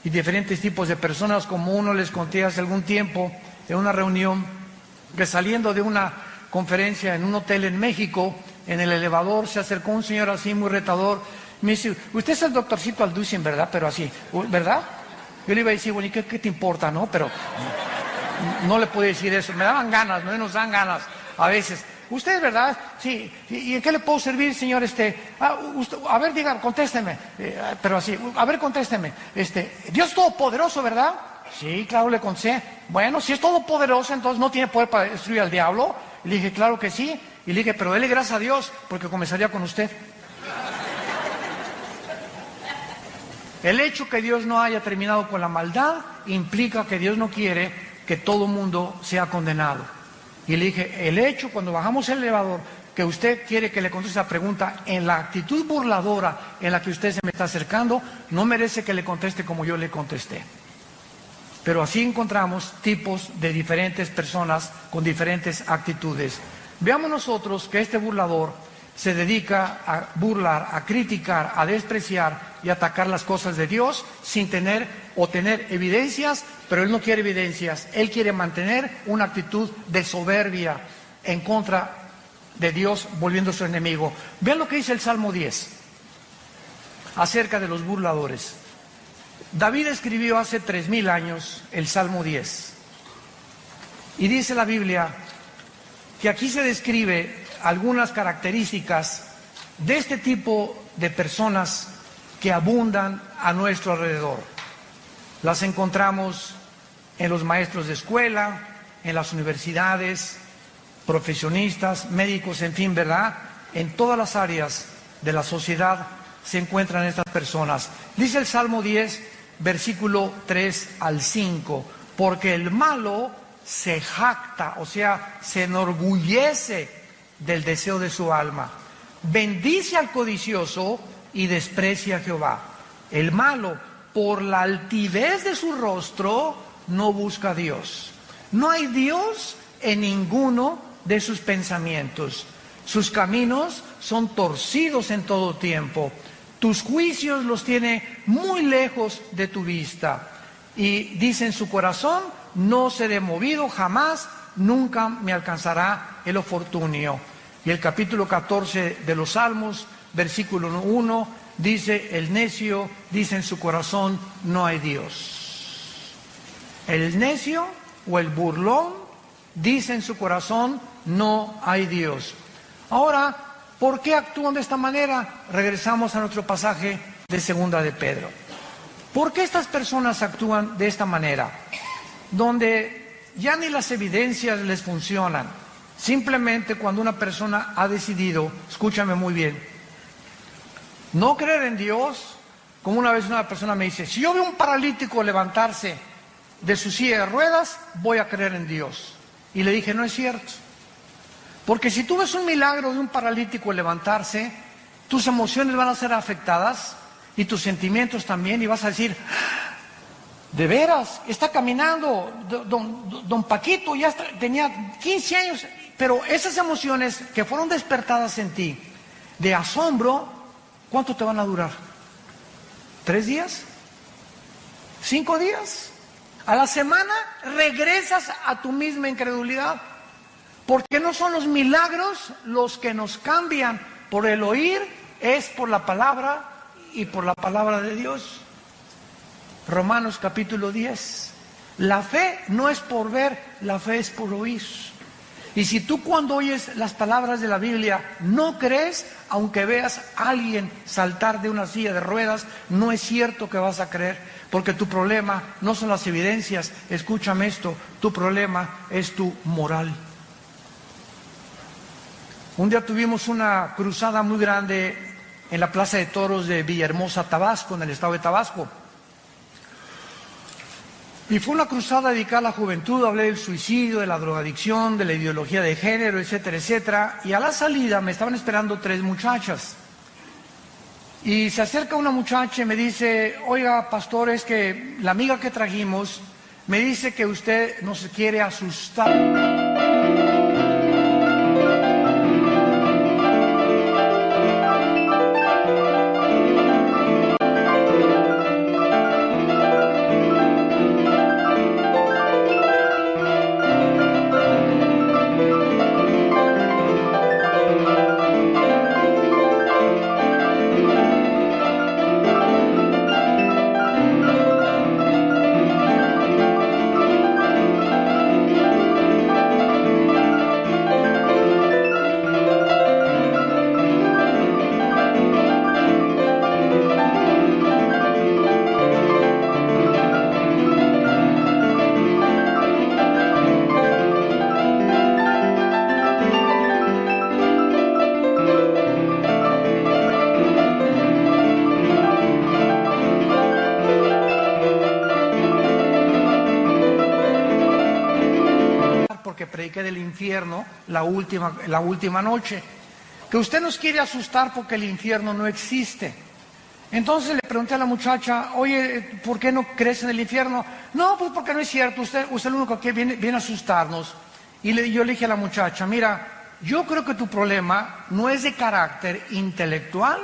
y diferentes tipos de personas, como uno les conté hace algún tiempo en una reunión, que saliendo de una conferencia en un hotel en México, en el elevador se acercó un señor así muy retador, me dice, usted es el doctorcito Alducin, ¿verdad? Pero así, ¿verdad? Yo le iba a decir, bueno, ¿y qué te importa, no? Pero no le pude decir eso, me daban ganas, no nos dan ganas a veces. Usted, ¿verdad? Sí. ¿Y en qué le puedo servir, señor? A ver, diga, contésteme. Pero así, a ver, contésteme. Dios es todopoderoso, ¿verdad? Sí, claro, le contesté. Bueno, si es todopoderoso, entonces no tiene poder para destruir al diablo. Y le dije, claro que sí. Y le dije, pero dele gracias a Dios, porque comenzaría con usted. El hecho que Dios no haya terminado con la maldad implica que Dios no quiere que todo mundo sea condenado. Y le dije, el hecho cuando bajamos el elevador, que usted quiere que le conteste la pregunta en la actitud burladora en la que usted se me está acercando, no merece que le conteste como yo le contesté. Pero así encontramos tipos de diferentes personas con diferentes actitudes. Veamos nosotros que este burlador se dedica a burlar, a criticar, a despreciar y atacar las cosas de Dios sin tener o tener evidencias, pero él no quiere evidencias, él quiere mantener una actitud de soberbia en contra de Dios, volviendo su enemigo. Vean lo que dice el Salmo 10 acerca de los burladores. David escribió hace 3000 años el Salmo 10. Y dice la Biblia que aquí se describe algunas características de este tipo de personas que abundan a nuestro alrededor. Las encontramos en los maestros de escuela, en las universidades, profesionistas, médicos, en fin, ¿verdad? En todas las áreas de la sociedad se encuentran estas personas. Dice el Salmo 10, versículo 3 al 5, porque el malo se jacta, o sea, se enorgullece del deseo de su alma. Bendice al codicioso y desprecia a Jehová. El malo, por la altivez de su rostro, no busca a Dios. No hay Dios en ninguno de sus pensamientos. Sus caminos son torcidos en todo tiempo. Tus juicios los tiene muy lejos de tu vista. Y dice en su corazón, no seré movido jamás, nunca me alcanzará el oportunio. Y el capítulo 14 de los Salmos, versículo 1, dice, el necio dice en su corazón, no hay Dios. El necio o el burlón dice en su corazón, no hay Dios. Ahora, ¿por qué actúan de esta manera? Regresamos a nuestro pasaje de Segunda de Pedro. ¿Por qué estas personas actúan de esta manera? Donde ya ni las evidencias les funcionan. Simplemente cuando una persona ha decidido, escúchame muy bien, no creer en Dios, como una vez una persona me dice, si yo veo un paralítico levantarse de su silla de ruedas, voy a creer en Dios. Y le dije, no es cierto. Porque si tú ves un milagro de un paralítico levantarse, tus emociones van a ser afectadas y tus sentimientos también, y vas a decir, de veras, está caminando, don Paquito ya tenía 15 años, pero esas emociones que fueron despertadas en ti, de asombro, ¿cuánto te van a durar? ¿3 días? ¿5 días? A la semana regresas a tu misma incredulidad. Porque no son los milagros los que nos cambian. Por el oír es por la palabra y por la palabra de Dios. Romanos capítulo 10. La fe no es por ver, la fe es por oír. Y si tú cuando oyes las palabras de la Biblia no crees, aunque veas a alguien saltar de una silla de ruedas, no es cierto que vas a creer, porque tu problema no son las evidencias, escúchame esto, tu problema es tu moral. Un día tuvimos una cruzada muy grande en la Plaza de Toros de Villahermosa, Tabasco, en el estado de Tabasco. Y fue una cruzada dedicada a la juventud, hablé del suicidio, de la drogadicción, de la ideología de género, etcétera, etcétera. Y a la salida me estaban esperando 3 muchachas. Y se acerca una muchacha y me dice, oiga, pastor, es que la amiga que trajimos me dice que usted nos quiere asustar. Porque prediqué del infierno la última noche, que usted nos quiere asustar porque el infierno no existe. Entonces le pregunté a la muchacha, oye, ¿por qué no crees en el infierno? No, pues porque no es cierto, usted es el único que viene a asustarnos. Y yo le dije a la muchacha, mira, yo creo que tu problema no es de carácter intelectual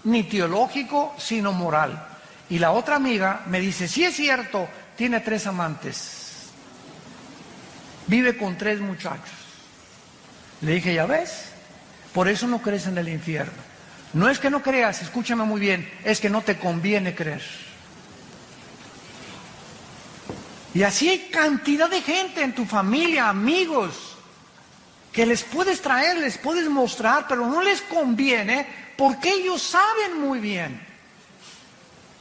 ni teológico, sino moral. Y la otra amiga me dice, sí es cierto, tiene 3 amantes. Vive con 3 muchachos. Le dije, ya ves, por eso no crees en el infierno. No es que no creas, escúchame muy bien, es que no te conviene creer. Y así hay cantidad de gente en tu familia, amigos, que les puedes traer, les puedes mostrar, pero no les conviene porque ellos saben muy bien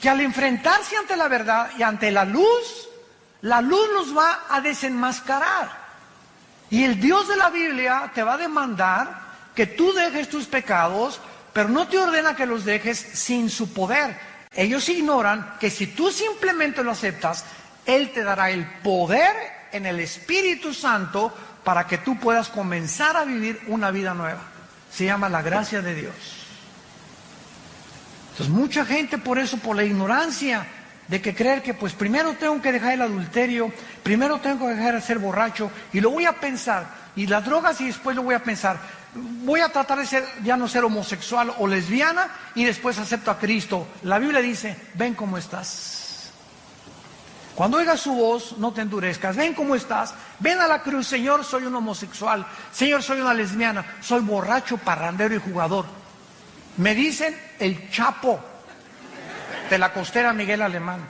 que al enfrentarse ante la verdad y ante la luz los va a desenmascarar. Y el Dios de la Biblia te va a demandar que tú dejes tus pecados, pero no te ordena que los dejes sin su poder. Ellos ignoran que si tú simplemente lo aceptas, Él te dará el poder en el Espíritu Santo para que tú puedas comenzar a vivir una vida nueva. Se llama la gracia de Dios. Entonces mucha gente por eso, por la ignorancia de que creer que pues primero tengo que dejar el adulterio, primero tengo que dejar de ser borracho y lo voy a pensar, y las drogas, y después lo voy a pensar, voy a tratar de ser, ya no ser homosexual o lesbiana y después acepto a Cristo. La Biblia dice, ven cómo estás. Cuando oigas su voz, no te endurezcas. Ven cómo estás. Ven a la cruz. Señor, soy un homosexual. Señor, soy una lesbiana. Soy borracho, parrandero y jugador. Me dicen el Chapo de la costera Miguel Alemán.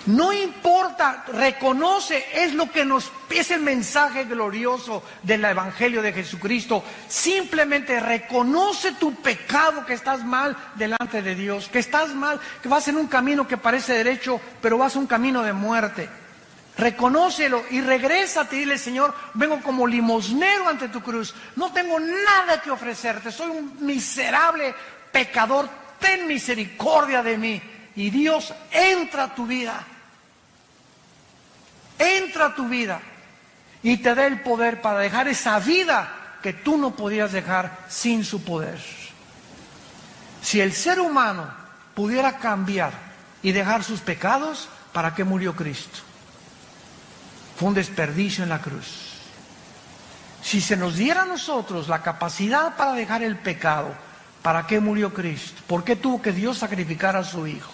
No importa, reconoce, es lo que es el mensaje glorioso del Evangelio de Jesucristo. Simplemente reconoce tu pecado, que estás mal delante de Dios, que estás mal, que vas en un camino que parece derecho, pero vas a un camino de muerte. Reconócelo y regrésate y dile, Señor, vengo como limosnero ante tu cruz. No tengo nada que ofrecerte, soy un miserable pecador, ten misericordia de mí. Y Dios entra a tu vida. Entra a tu vida y te da el poder para dejar esa vida que tú no podías dejar sin su poder. Si el ser humano pudiera cambiar y dejar sus pecados, ¿para qué murió Cristo? Fue un desperdicio en la cruz. Si se nos diera a nosotros la capacidad para dejar el pecado, ¿para qué murió Cristo? ¿Por qué tuvo que Dios sacrificar a su Hijo?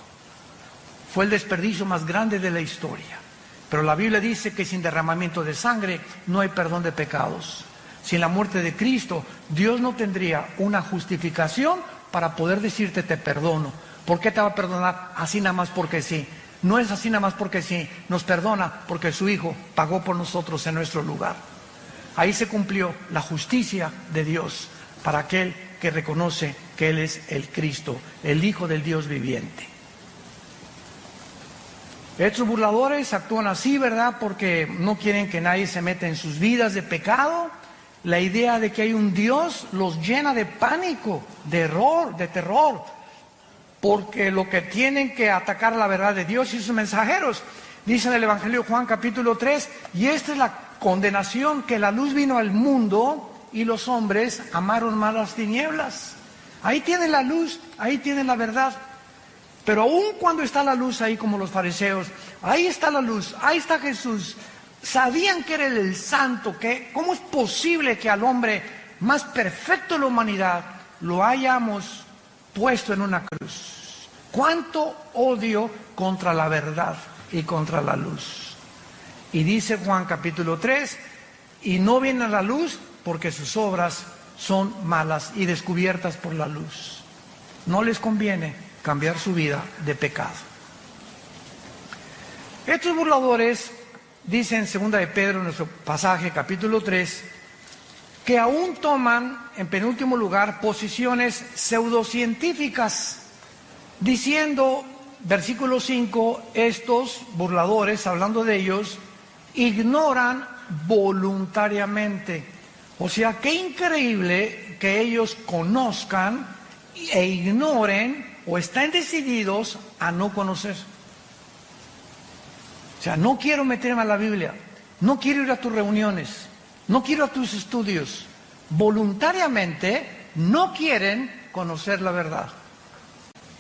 Fue el desperdicio más grande de la historia. Pero la Biblia dice que sin derramamiento de sangre no hay perdón de pecados. Sin la muerte de Cristo, Dios no tendría una justificación para poder decirte te perdono. ¿Por qué te va a perdonar? Así nada más porque sí. No es así nada más porque sí. Nos perdona porque su Hijo pagó por nosotros en nuestro lugar. Ahí se cumplió la justicia de Dios para aquel que reconoce que Él es el Cristo, el Hijo del Dios viviente. Estos burladores actúan así, ¿verdad? Porque no quieren que nadie se meta en sus vidas de pecado. La idea de que hay un Dios los llena de pánico, de error, de terror, porque lo que tienen que atacar la verdad de Dios y sus mensajeros. Dice en el Evangelio de Juan capítulo 3, y esta es la condenación, que la luz vino al mundo y los hombres amaron más las tinieblas. Ahí tienen la luz, ahí tienen la verdad. Pero aún cuando está la luz ahí, como los fariseos, ahí está la luz, ahí está Jesús, sabían que era el santo, que ¿cómo es posible que al hombre más perfecto de la humanidad lo hayamos puesto en una cruz? ¿Cuánto odio contra la verdad y contra la luz? Y dice Juan capítulo 3, y no viene a la luz porque sus obras son malas y descubiertas por la luz. No les conviene cambiar su vida de pecado. Estos burladores dicen en 2 de Pedro, en nuestro pasaje, capítulo 3, que aún toman, en penúltimo lugar, posiciones pseudocientíficas, diciendo, versículo 5, estos burladores, hablando de ellos, ignoran voluntariamente. O sea, qué increíble que ellos conozcan e ignoren o están decididos a no conocer. O sea, no quiero meterme a la Biblia, no quiero ir a tus reuniones, no quiero a tus estudios. Voluntariamente no quieren conocer la verdad.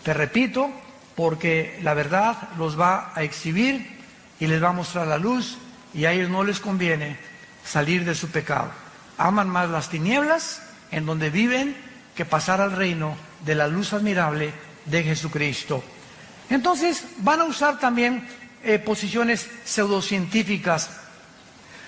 Te repito, porque la verdad los va a exhibir y les va a mostrar la luz, y a ellos no les conviene salir de su pecado. Aman más las tinieblas en donde viven que pasar al reino de la luz admirable de Jesucristo. Entonces van a usar también posiciones pseudocientíficas,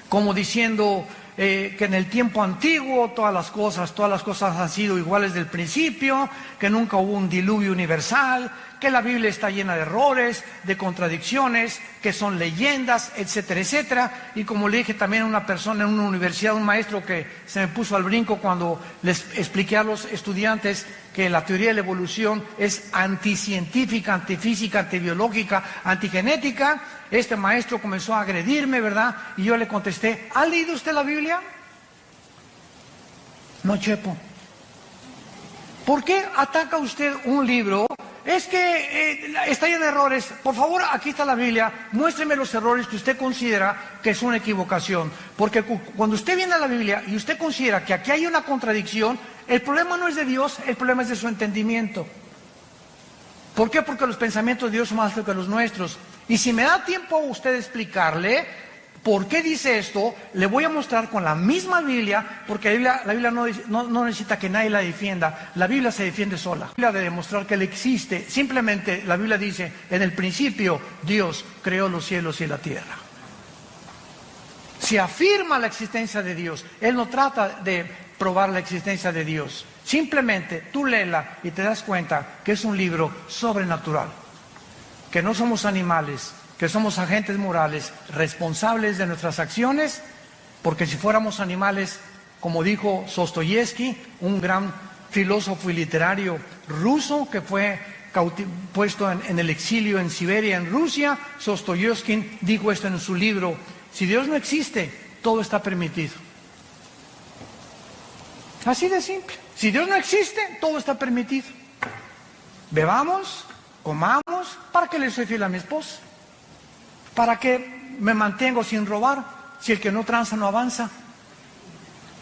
como diciendo que en el tiempo antiguo todas las cosas han sido iguales del principio, que nunca hubo un diluvio universal, que la Biblia está llena de errores, de contradicciones, que son leyendas, etcétera, etcétera. Y como le dije también a una persona en una universidad, un maestro que se me puso al brinco cuando les expliqué a los estudiantes que la teoría de la evolución es anticientífica, antifísica, antibiológica, antigenética, este maestro comenzó a agredirme, ¿verdad? Y yo le contesté, ¿ha leído usted la Biblia? No, Chepo. ¿Por qué ataca usted un libro? Es que está lleno de errores. Por favor, aquí está la Biblia, muéstreme los errores que usted considera que es una equivocación. Porque cuando usted viene a la Biblia y usted considera que aquí hay una contradicción, el problema no es de Dios, el problema es de su entendimiento. ¿Por qué? Porque los pensamientos de Dios son más altos que los nuestros. Y si me da tiempo a usted explicarle por qué dice esto, le voy a mostrar con la misma Biblia, porque la Biblia no necesita que nadie la defienda, la Biblia se defiende sola. La Biblia de demostrar que Él existe, simplemente la Biblia dice, en el principio Dios creó los cielos y la tierra. Se afirma la existencia de Dios, Él no trata de probar la existencia de Dios. Simplemente tú léela y te das cuenta que es un libro sobrenatural, que no somos animales, que somos agentes morales responsables de nuestras acciones, porque si fuéramos animales, como dijo Dostoyevski, un gran filósofo y literario ruso que fue puesto en el exilio en Siberia, en Rusia, Dostoyevski dijo esto en su libro, si Dios no existe, todo está permitido. Así de simple. Si Dios no existe, todo está permitido. Bebamos, comamos, ¿para qué le soy fiel a mi esposa? ¿Para qué me mantengo sin robar? Si el que no tranza no avanza.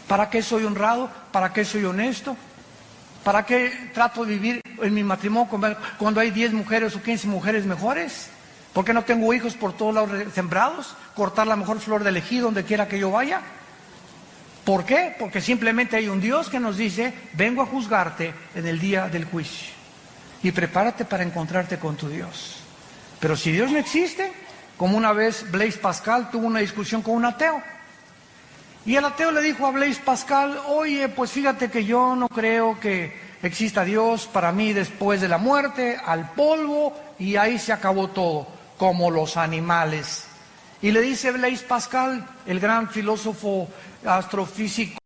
¿Para qué soy honrado? ¿Para qué soy honesto? ¿Para qué trato de vivir en mi matrimonio cuando hay 10 mujeres o 15 mujeres mejores? ¿Por qué no tengo hijos por todos lados sembrados? ¿Cortar la mejor flor del ejido donde quiera que yo vaya? ¿Por qué? Porque simplemente hay un Dios que nos dice, vengo a juzgarte en el día del juicio. Y prepárate para encontrarte con tu Dios. Pero si Dios no existe, como una vez Blaise Pascal tuvo una discusión con un ateo. Y el ateo le dijo a Blaise Pascal, oye, pues fíjate que yo no creo que exista Dios, para mí después de la muerte, al polvo, y ahí se acabó todo, como los animales. Y le dice Blaise Pascal, el gran filósofo astrofísico,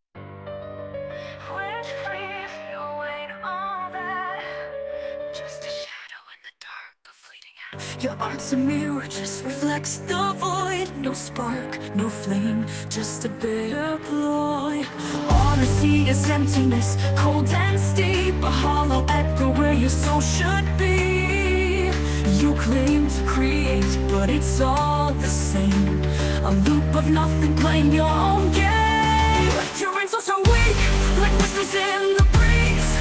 your art's a mirror, just reflects the void. No spark, no flame, just a bitter ploy. All I see is emptiness, cold and steep, a hollow echo where your soul should be. You claim to create, but it's all the same. A loop of nothing playing your own game. Your rings are so weak, like whispers in the breeze.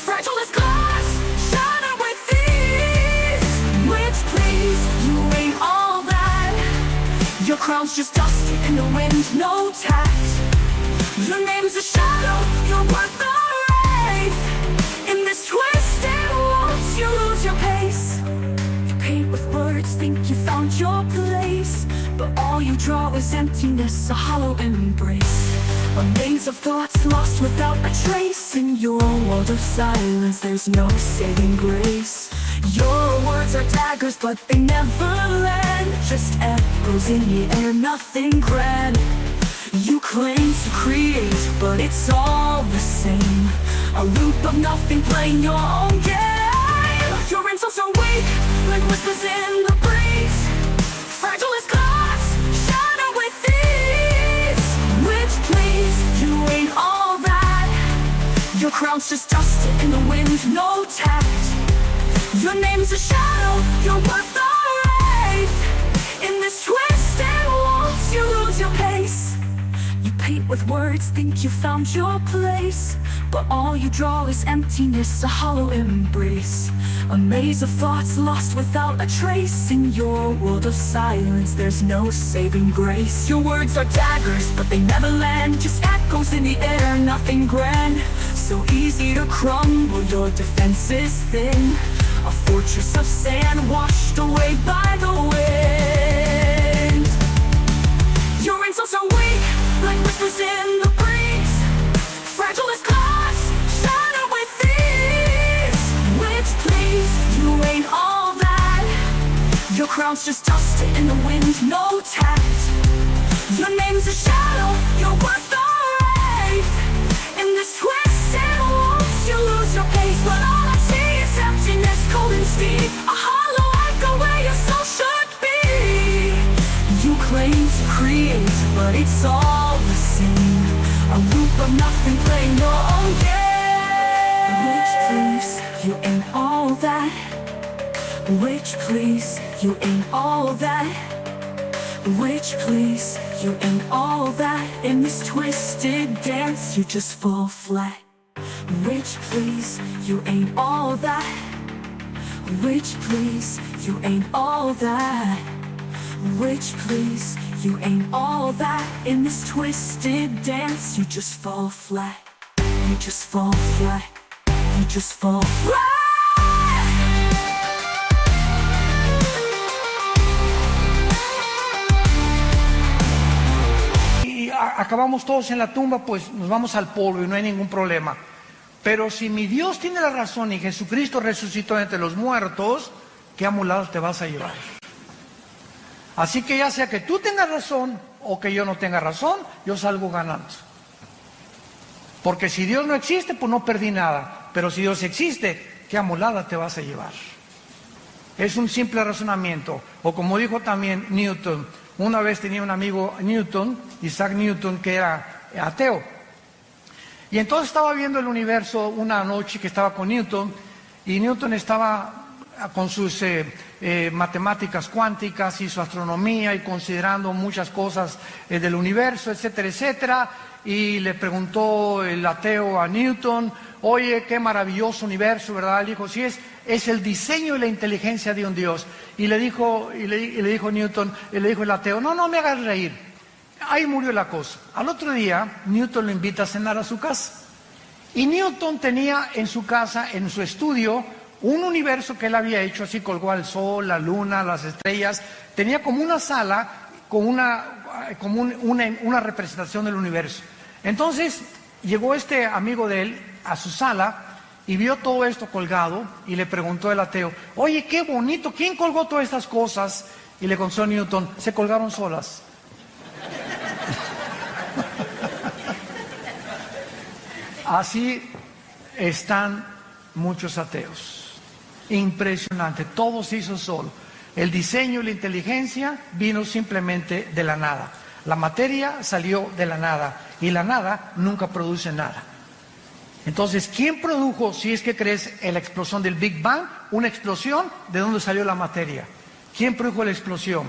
Fragile as glass, shattered with ease. Which please, you ain't all that. Your crown's just dust in the wind, no tact. Your name's a shadow, you're worth the wraith. In this twisted waltz, you lose your pace. You paint with words, think you found your place, but all you draw is emptiness, a hollow embrace. A maze of thoughts lost without a trace. In your world of silence, there's no saving grace. Your words are daggers, but they never land. Just echoes in the air, nothing grand. You claim to create, but it's all the same. A loop of nothing playing your own game. Your rings are so weak, like whispers in the breeze. Fragile as glass, shattered with ease. Which please, you ain't all that. Your crown's just dust in the wind, no tact. Your name's a shadow, you're worth the wraith. In this twisted waltz, you lose your pace. You paint with words, think you found your place, but all you draw is emptiness, a hollow embrace. A maze of thoughts lost without a trace. In your world of silence, there's no saving grace. Your words are daggers, but they never land. Just echoes in the air, nothing grand. So easy to crumble, your defense is thin. A fortress of sand washed away by the wind. Your rings are so weak, like whispers in the breeze, fragile as glass, shattered with ease. Which please, you ain't all that. Your crown's just dust in the wind, no tact. Your name's a shadow, your worth a wraith. In this twisted waltz, you lose your pace, but all I see is emptiness, cold and steep. A hollow echo where your soul should be. You claim to create, but it's all the same. A loop of nothing playing your own game. Which please, you ain't all that. Which please, you ain't all that. Which please, you ain't all that. In this twisted dance, you just fall flat. Which please, you ain't all that. Which please, you ain't all that. Which please, you ain't all that. In this twisted dance, you just fall flat. You just fall flat. You just fall flat. Acabamos todos en la tumba, pues nos vamos al polvo y no hay ningún problema. Pero si mi Dios tiene la razón y Jesucristo resucitó entre los muertos, ¿qué amulados te vas a llevar? Así que ya sea que tú tengas razón o que yo no tenga razón, yo salgo ganando. Porque si Dios no existe, pues no perdí nada. Pero si Dios existe, ¿qué amulada te vas a llevar? Es un simple razonamiento. O como dijo también Newton, una vez tenía un amigo Newton, Isaac Newton, que era ateo. Y entonces estaba viendo el universo una noche que estaba con Newton, y Newton estaba con sus matemáticas cuánticas y su astronomía y considerando muchas cosas del universo, etcétera, etcétera. Y le preguntó el ateo a Newton, oye, qué maravilloso universo, ¿verdad? Le dijo, sí, es el diseño y la inteligencia de un Dios. Y le dijo Newton, y le dijo el ateo, no me hagas reír. Ahí murió la cosa. Al otro día, Newton lo invita a cenar a su casa. Y Newton tenía en su casa, en su estudio, un universo que él había hecho, así colgó al sol, la luna, las estrellas. Tenía como una sala con una representación del universo. Entonces llegó este amigo de él a su sala y vio todo esto colgado y le preguntó el ateo, oye, qué bonito, ¿quién colgó todas estas cosas? Y le contestó Newton, se colgaron solas. Así están muchos ateos. Impresionante, todo se hizo solo. El diseño y la inteligencia vino simplemente de la nada. La materia salió de la nada y la nada nunca produce nada. Entonces, ¿quién produjo, si es que crees en la explosión del Big Bang, una explosión? ¿De dónde salió la materia? ¿Quién produjo la explosión?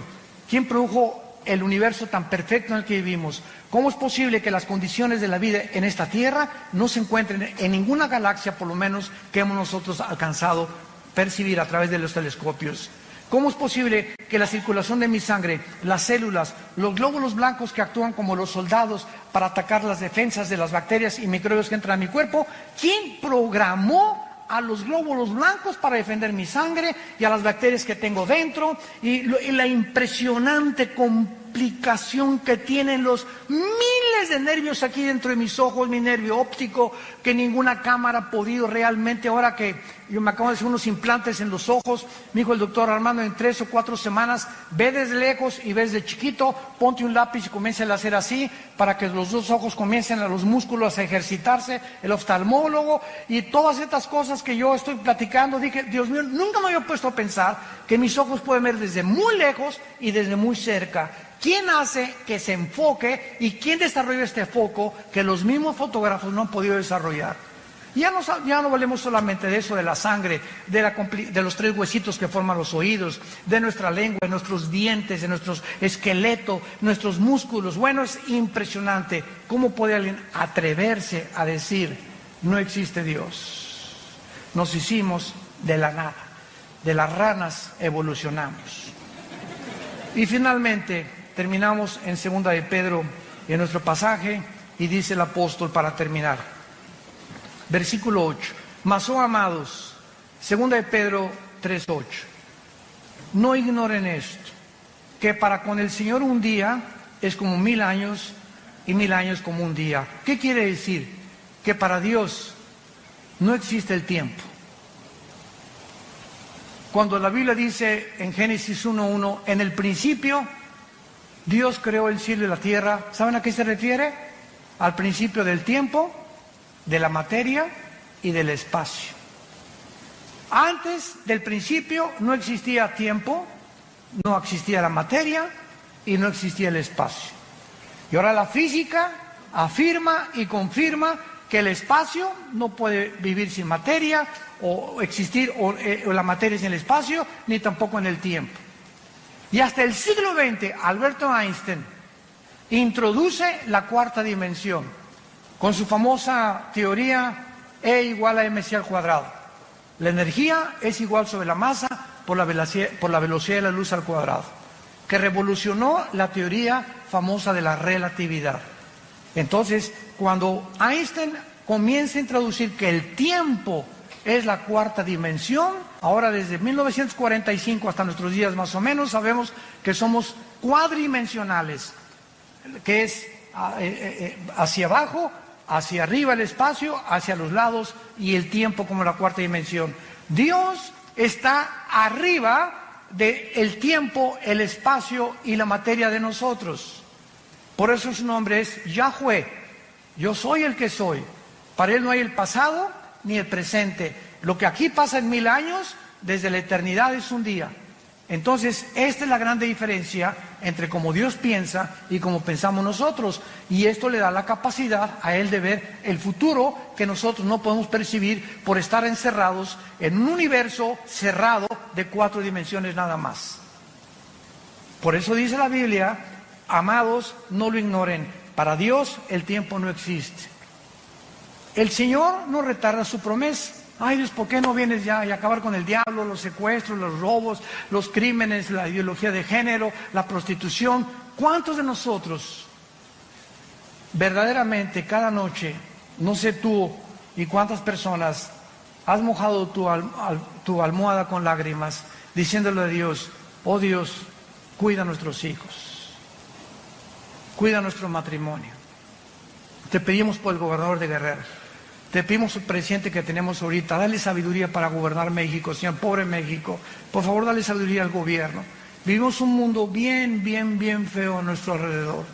¿Quién produjo el universo tan perfecto en el que vivimos? ¿Cómo es posible que las condiciones de la vida en esta Tierra no se encuentren en ninguna galaxia, por lo menos, que hemos nosotros alcanzado percibir a través de los telescopios? ¿Cómo es posible que la circulación de mi sangre, las células, los glóbulos blancos que actúan como los soldados para atacar las defensas de las bacterias y microbios que entran a mi cuerpo, quién programó a los glóbulos blancos para defender mi sangre y a las bacterias que tengo dentro? Y la impresionante complicación que tienen los miles de nervios aquí dentro de mis ojos, mi nervio óptico, que ninguna cámara ha podido realmente. Ahora que yo me acabo de hacer unos implantes en los ojos, me dijo el doctor Armando, en 3 o 4 semanas, ve desde lejos y ves de chiquito, ponte un lápiz y comienza a hacer así, para que los dos ojos comiencen a los músculos a ejercitarse, el oftalmólogo, y todas estas cosas que yo estoy platicando. Dije, Dios mío, nunca me había puesto a pensar que mis ojos pueden ver desde muy lejos y desde muy cerca. ¿Quién hace que se enfoque y quién desarrolla este foco que los mismos fotógrafos no han podido desarrollar? Ya no valemos solamente de eso, de la sangre, de los 3 huesitos que forman los oídos, de nuestra lengua, de nuestros dientes, de nuestro esqueleto, nuestros músculos. Bueno, es impresionante cómo puede alguien atreverse a decir, no existe Dios. Nos hicimos de la nada, de las ranas evolucionamos. Y finalmente terminamos en 2 de Pedro, en nuestro pasaje, y dice el apóstol para terminar. Versículo 8. Mas, oh amados, 2 de Pedro 3:8. No ignoren esto, que para con el Señor un día es como 1000 años y 1000 años como un día. ¿Qué quiere decir? Que para Dios no existe el tiempo. Cuando la Biblia dice en Génesis 1:1, en el principio Dios creó el cielo y la tierra, ¿saben a qué se refiere? Al principio del tiempo, de la materia y del espacio. Antes del principio no existía tiempo, no existía la materia y no existía el espacio. Y ahora la física afirma y confirma que el espacio no puede vivir sin materia o existir o la materia sin el espacio, ni tampoco en el tiempo. Y hasta el siglo XX, Alberto Einstein introduce la cuarta dimensión con su famosa teoría E igual a mc al cuadrado. La energía es igual sobre la masa por la velocidad de la luz al cuadrado, que revolucionó la teoría famosa de la relatividad. Entonces, cuando Einstein comienza a introducir que el tiempo es la cuarta dimensión, ahora desde 1945 hasta nuestros días más o menos, sabemos que somos cuadridimensionales, que es hacia abajo, hacia arriba el espacio, hacia los lados y el tiempo como la cuarta dimensión. Dios está arriba del tiempo, el espacio y la materia de nosotros. Por eso su nombre es Yahweh. Yo soy el que soy. Para Él no hay el pasado ni el presente. Lo que aquí pasa en 1000 años, desde la eternidad es un día. Entonces, esta es la gran diferencia entre cómo Dios piensa y cómo pensamos nosotros. Y esto le da la capacidad a Él de ver el futuro que nosotros no podemos percibir por estar encerrados en un universo cerrado de 4 dimensiones nada más. Por eso dice la Biblia, amados, no lo ignoren. Para Dios el tiempo no existe. El Señor no retarda su promesa. Ay Dios, ¿por qué no vienes ya y acabar con el diablo, los secuestros, los robos, los crímenes, la ideología de género, la prostitución? ¿Cuántos de nosotros verdaderamente cada noche, no sé tú y cuántas personas, has mojado tu almohada con lágrimas diciéndole a Dios, oh Dios, cuida a nuestros hijos, cuida nuestro matrimonio? Te pedimos por el gobernador de Guerrero. Te pedimos al presidente que tenemos ahorita, dale sabiduría para gobernar México, Señor, pobre México. Por favor, dale sabiduría al gobierno. Vivimos un mundo bien feo a nuestro alrededor.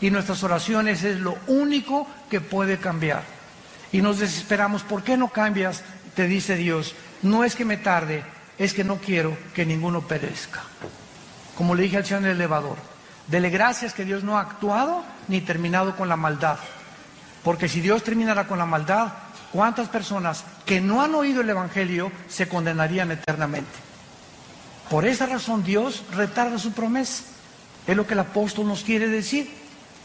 Y nuestras oraciones es lo único que puede cambiar. Y nos desesperamos, ¿por qué no cambias? Te dice Dios, no es que me tarde, es que no quiero que ninguno perezca. Como le dije al Señor en el elevador, dele gracias que Dios no ha actuado ni terminado con la maldad. Porque si Dios terminara con la maldad, ¿cuántas personas que no han oído el Evangelio se condenarían eternamente? Por esa razón Dios retarda su promesa. Es lo que el apóstol nos quiere decir.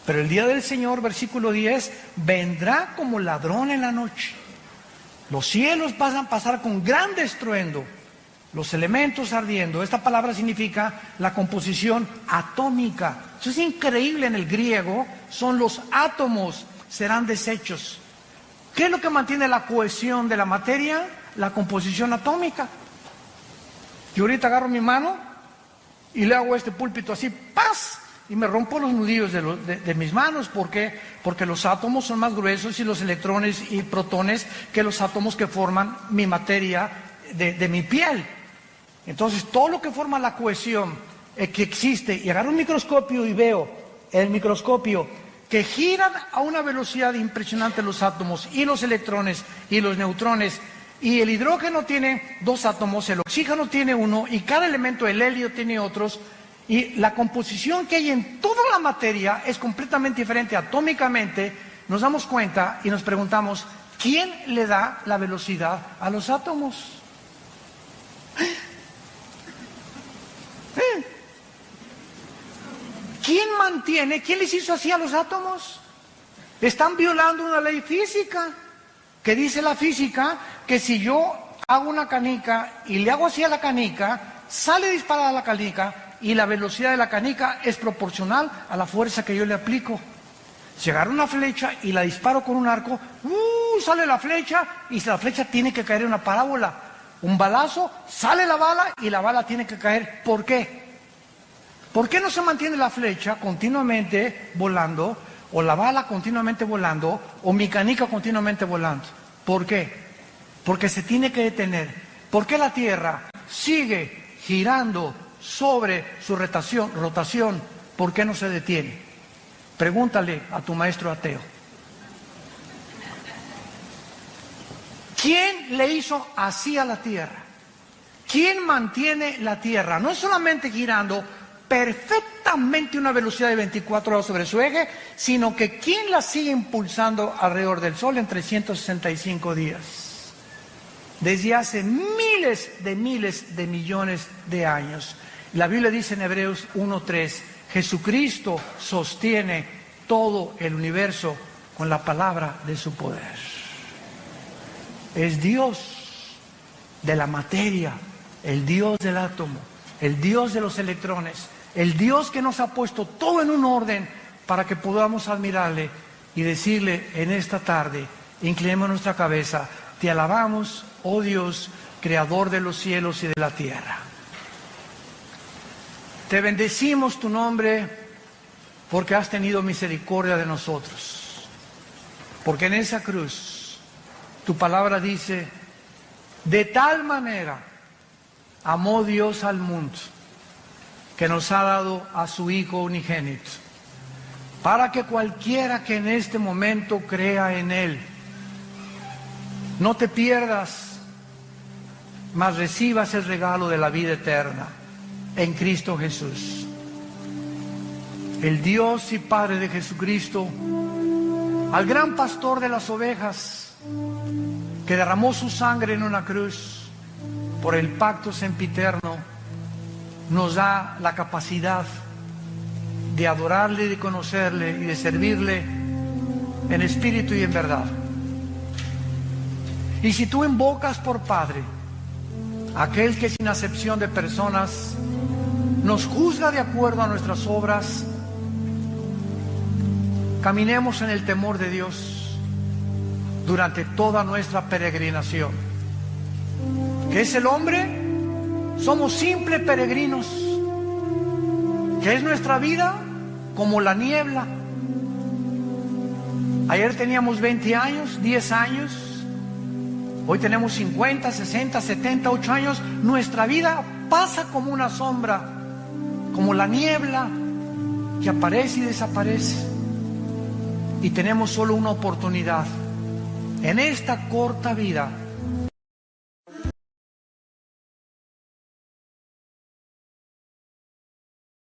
Pero el día del Señor, versículo 10, vendrá como ladrón en la noche. Los cielos van a pasar con gran estruendo, los elementos ardiendo. Esta palabra significa la composición atómica. Eso es increíble en el griego, son los átomos. Serán desechos. ¿Qué es lo que mantiene la cohesión de la materia? La composición atómica. Yo ahorita agarro mi mano y le hago este púlpito así, ¡paz! Y me rompo los nudillos de mis manos. ¿Por qué? Porque los átomos son más gruesos y los electrones y protones que los átomos que forman mi materia de mi piel. Entonces, todo lo que forma la cohesión que existe, y agarro un microscopio y veo el microscopio que giran a una velocidad impresionante los átomos y los electrones y los neutrones, y el hidrógeno tiene 2 átomos, el oxígeno tiene 1 y cada elemento, el helio, tiene otros, y la composición que hay en toda la materia es completamente diferente atómicamente. Nos damos cuenta y nos preguntamos, ¿quién le da la velocidad a los átomos? ¿Quién les hizo así a los átomos? Están violando una ley física, que dice la física que si yo hago una canica y le hago así a la canica, sale disparada la canica y la velocidad de la canica es proporcional a la fuerza que yo le aplico. Si agarro una flecha y la disparo con un arco, sale la flecha y la flecha tiene que caer en una parábola. Un balazo, sale la bala y la bala tiene que caer. ¿Por qué? ¿Por qué no se mantiene la flecha continuamente volando o la bala continuamente volando, o mi canica continuamente volando. ¿Por qué? Porque se tiene que detener. ¿Por qué la Tierra sigue girando sobre su rotación? ¿Por qué no se detiene? Pregúntale a tu maestro ateo. ¿Quién le hizo así a la Tierra? ¿Quién mantiene la Tierra? No solamente girando perfectamente a una velocidad de 24 horas sobre su eje, sino que ¿quién la sigue impulsando alrededor del Sol en 365 días? Desde hace miles de millones de años. La Biblia dice en Hebreos 1:3, Jesucristo sostiene todo el universo con la palabra de su poder. Es Dios de la materia, el Dios del átomo, el Dios de los electrones, el Dios que nos ha puesto todo en un orden para que podamos admirarle y decirle en esta tarde, inclinemos nuestra cabeza, te alabamos, oh Dios, creador de los cielos y de la tierra. Te bendecimos tu nombre porque has tenido misericordia de nosotros. Porque en esa cruz, tu palabra dice, de tal manera amó Dios al mundo, que nos ha dado a su Hijo unigénito, para que cualquiera que en este momento crea en Él, no te pierdas, mas recibas el regalo de la vida eterna en Cristo Jesús. El Dios y Padre de Jesucristo, al gran pastor de las ovejas, que derramó su sangre en una cruz por el pacto sempiterno, nos da la capacidad de adorarle, de conocerle y de servirle en espíritu y en verdad. Y si tú invocas por Padre aquel que sin acepción de personas nos juzga de acuerdo a nuestras obras, caminemos en el temor de Dios durante toda nuestra peregrinación. ¿Qué es el hombre? Somos simples peregrinos. ¿Qué es nuestra vida? Como la niebla. Ayer teníamos 20 años, 10 años. Hoy tenemos 50, 60, 70, 8 años. Nuestra vida pasa como una sombra, como la niebla que aparece y desaparece. Y tenemos solo una oportunidad en esta corta vida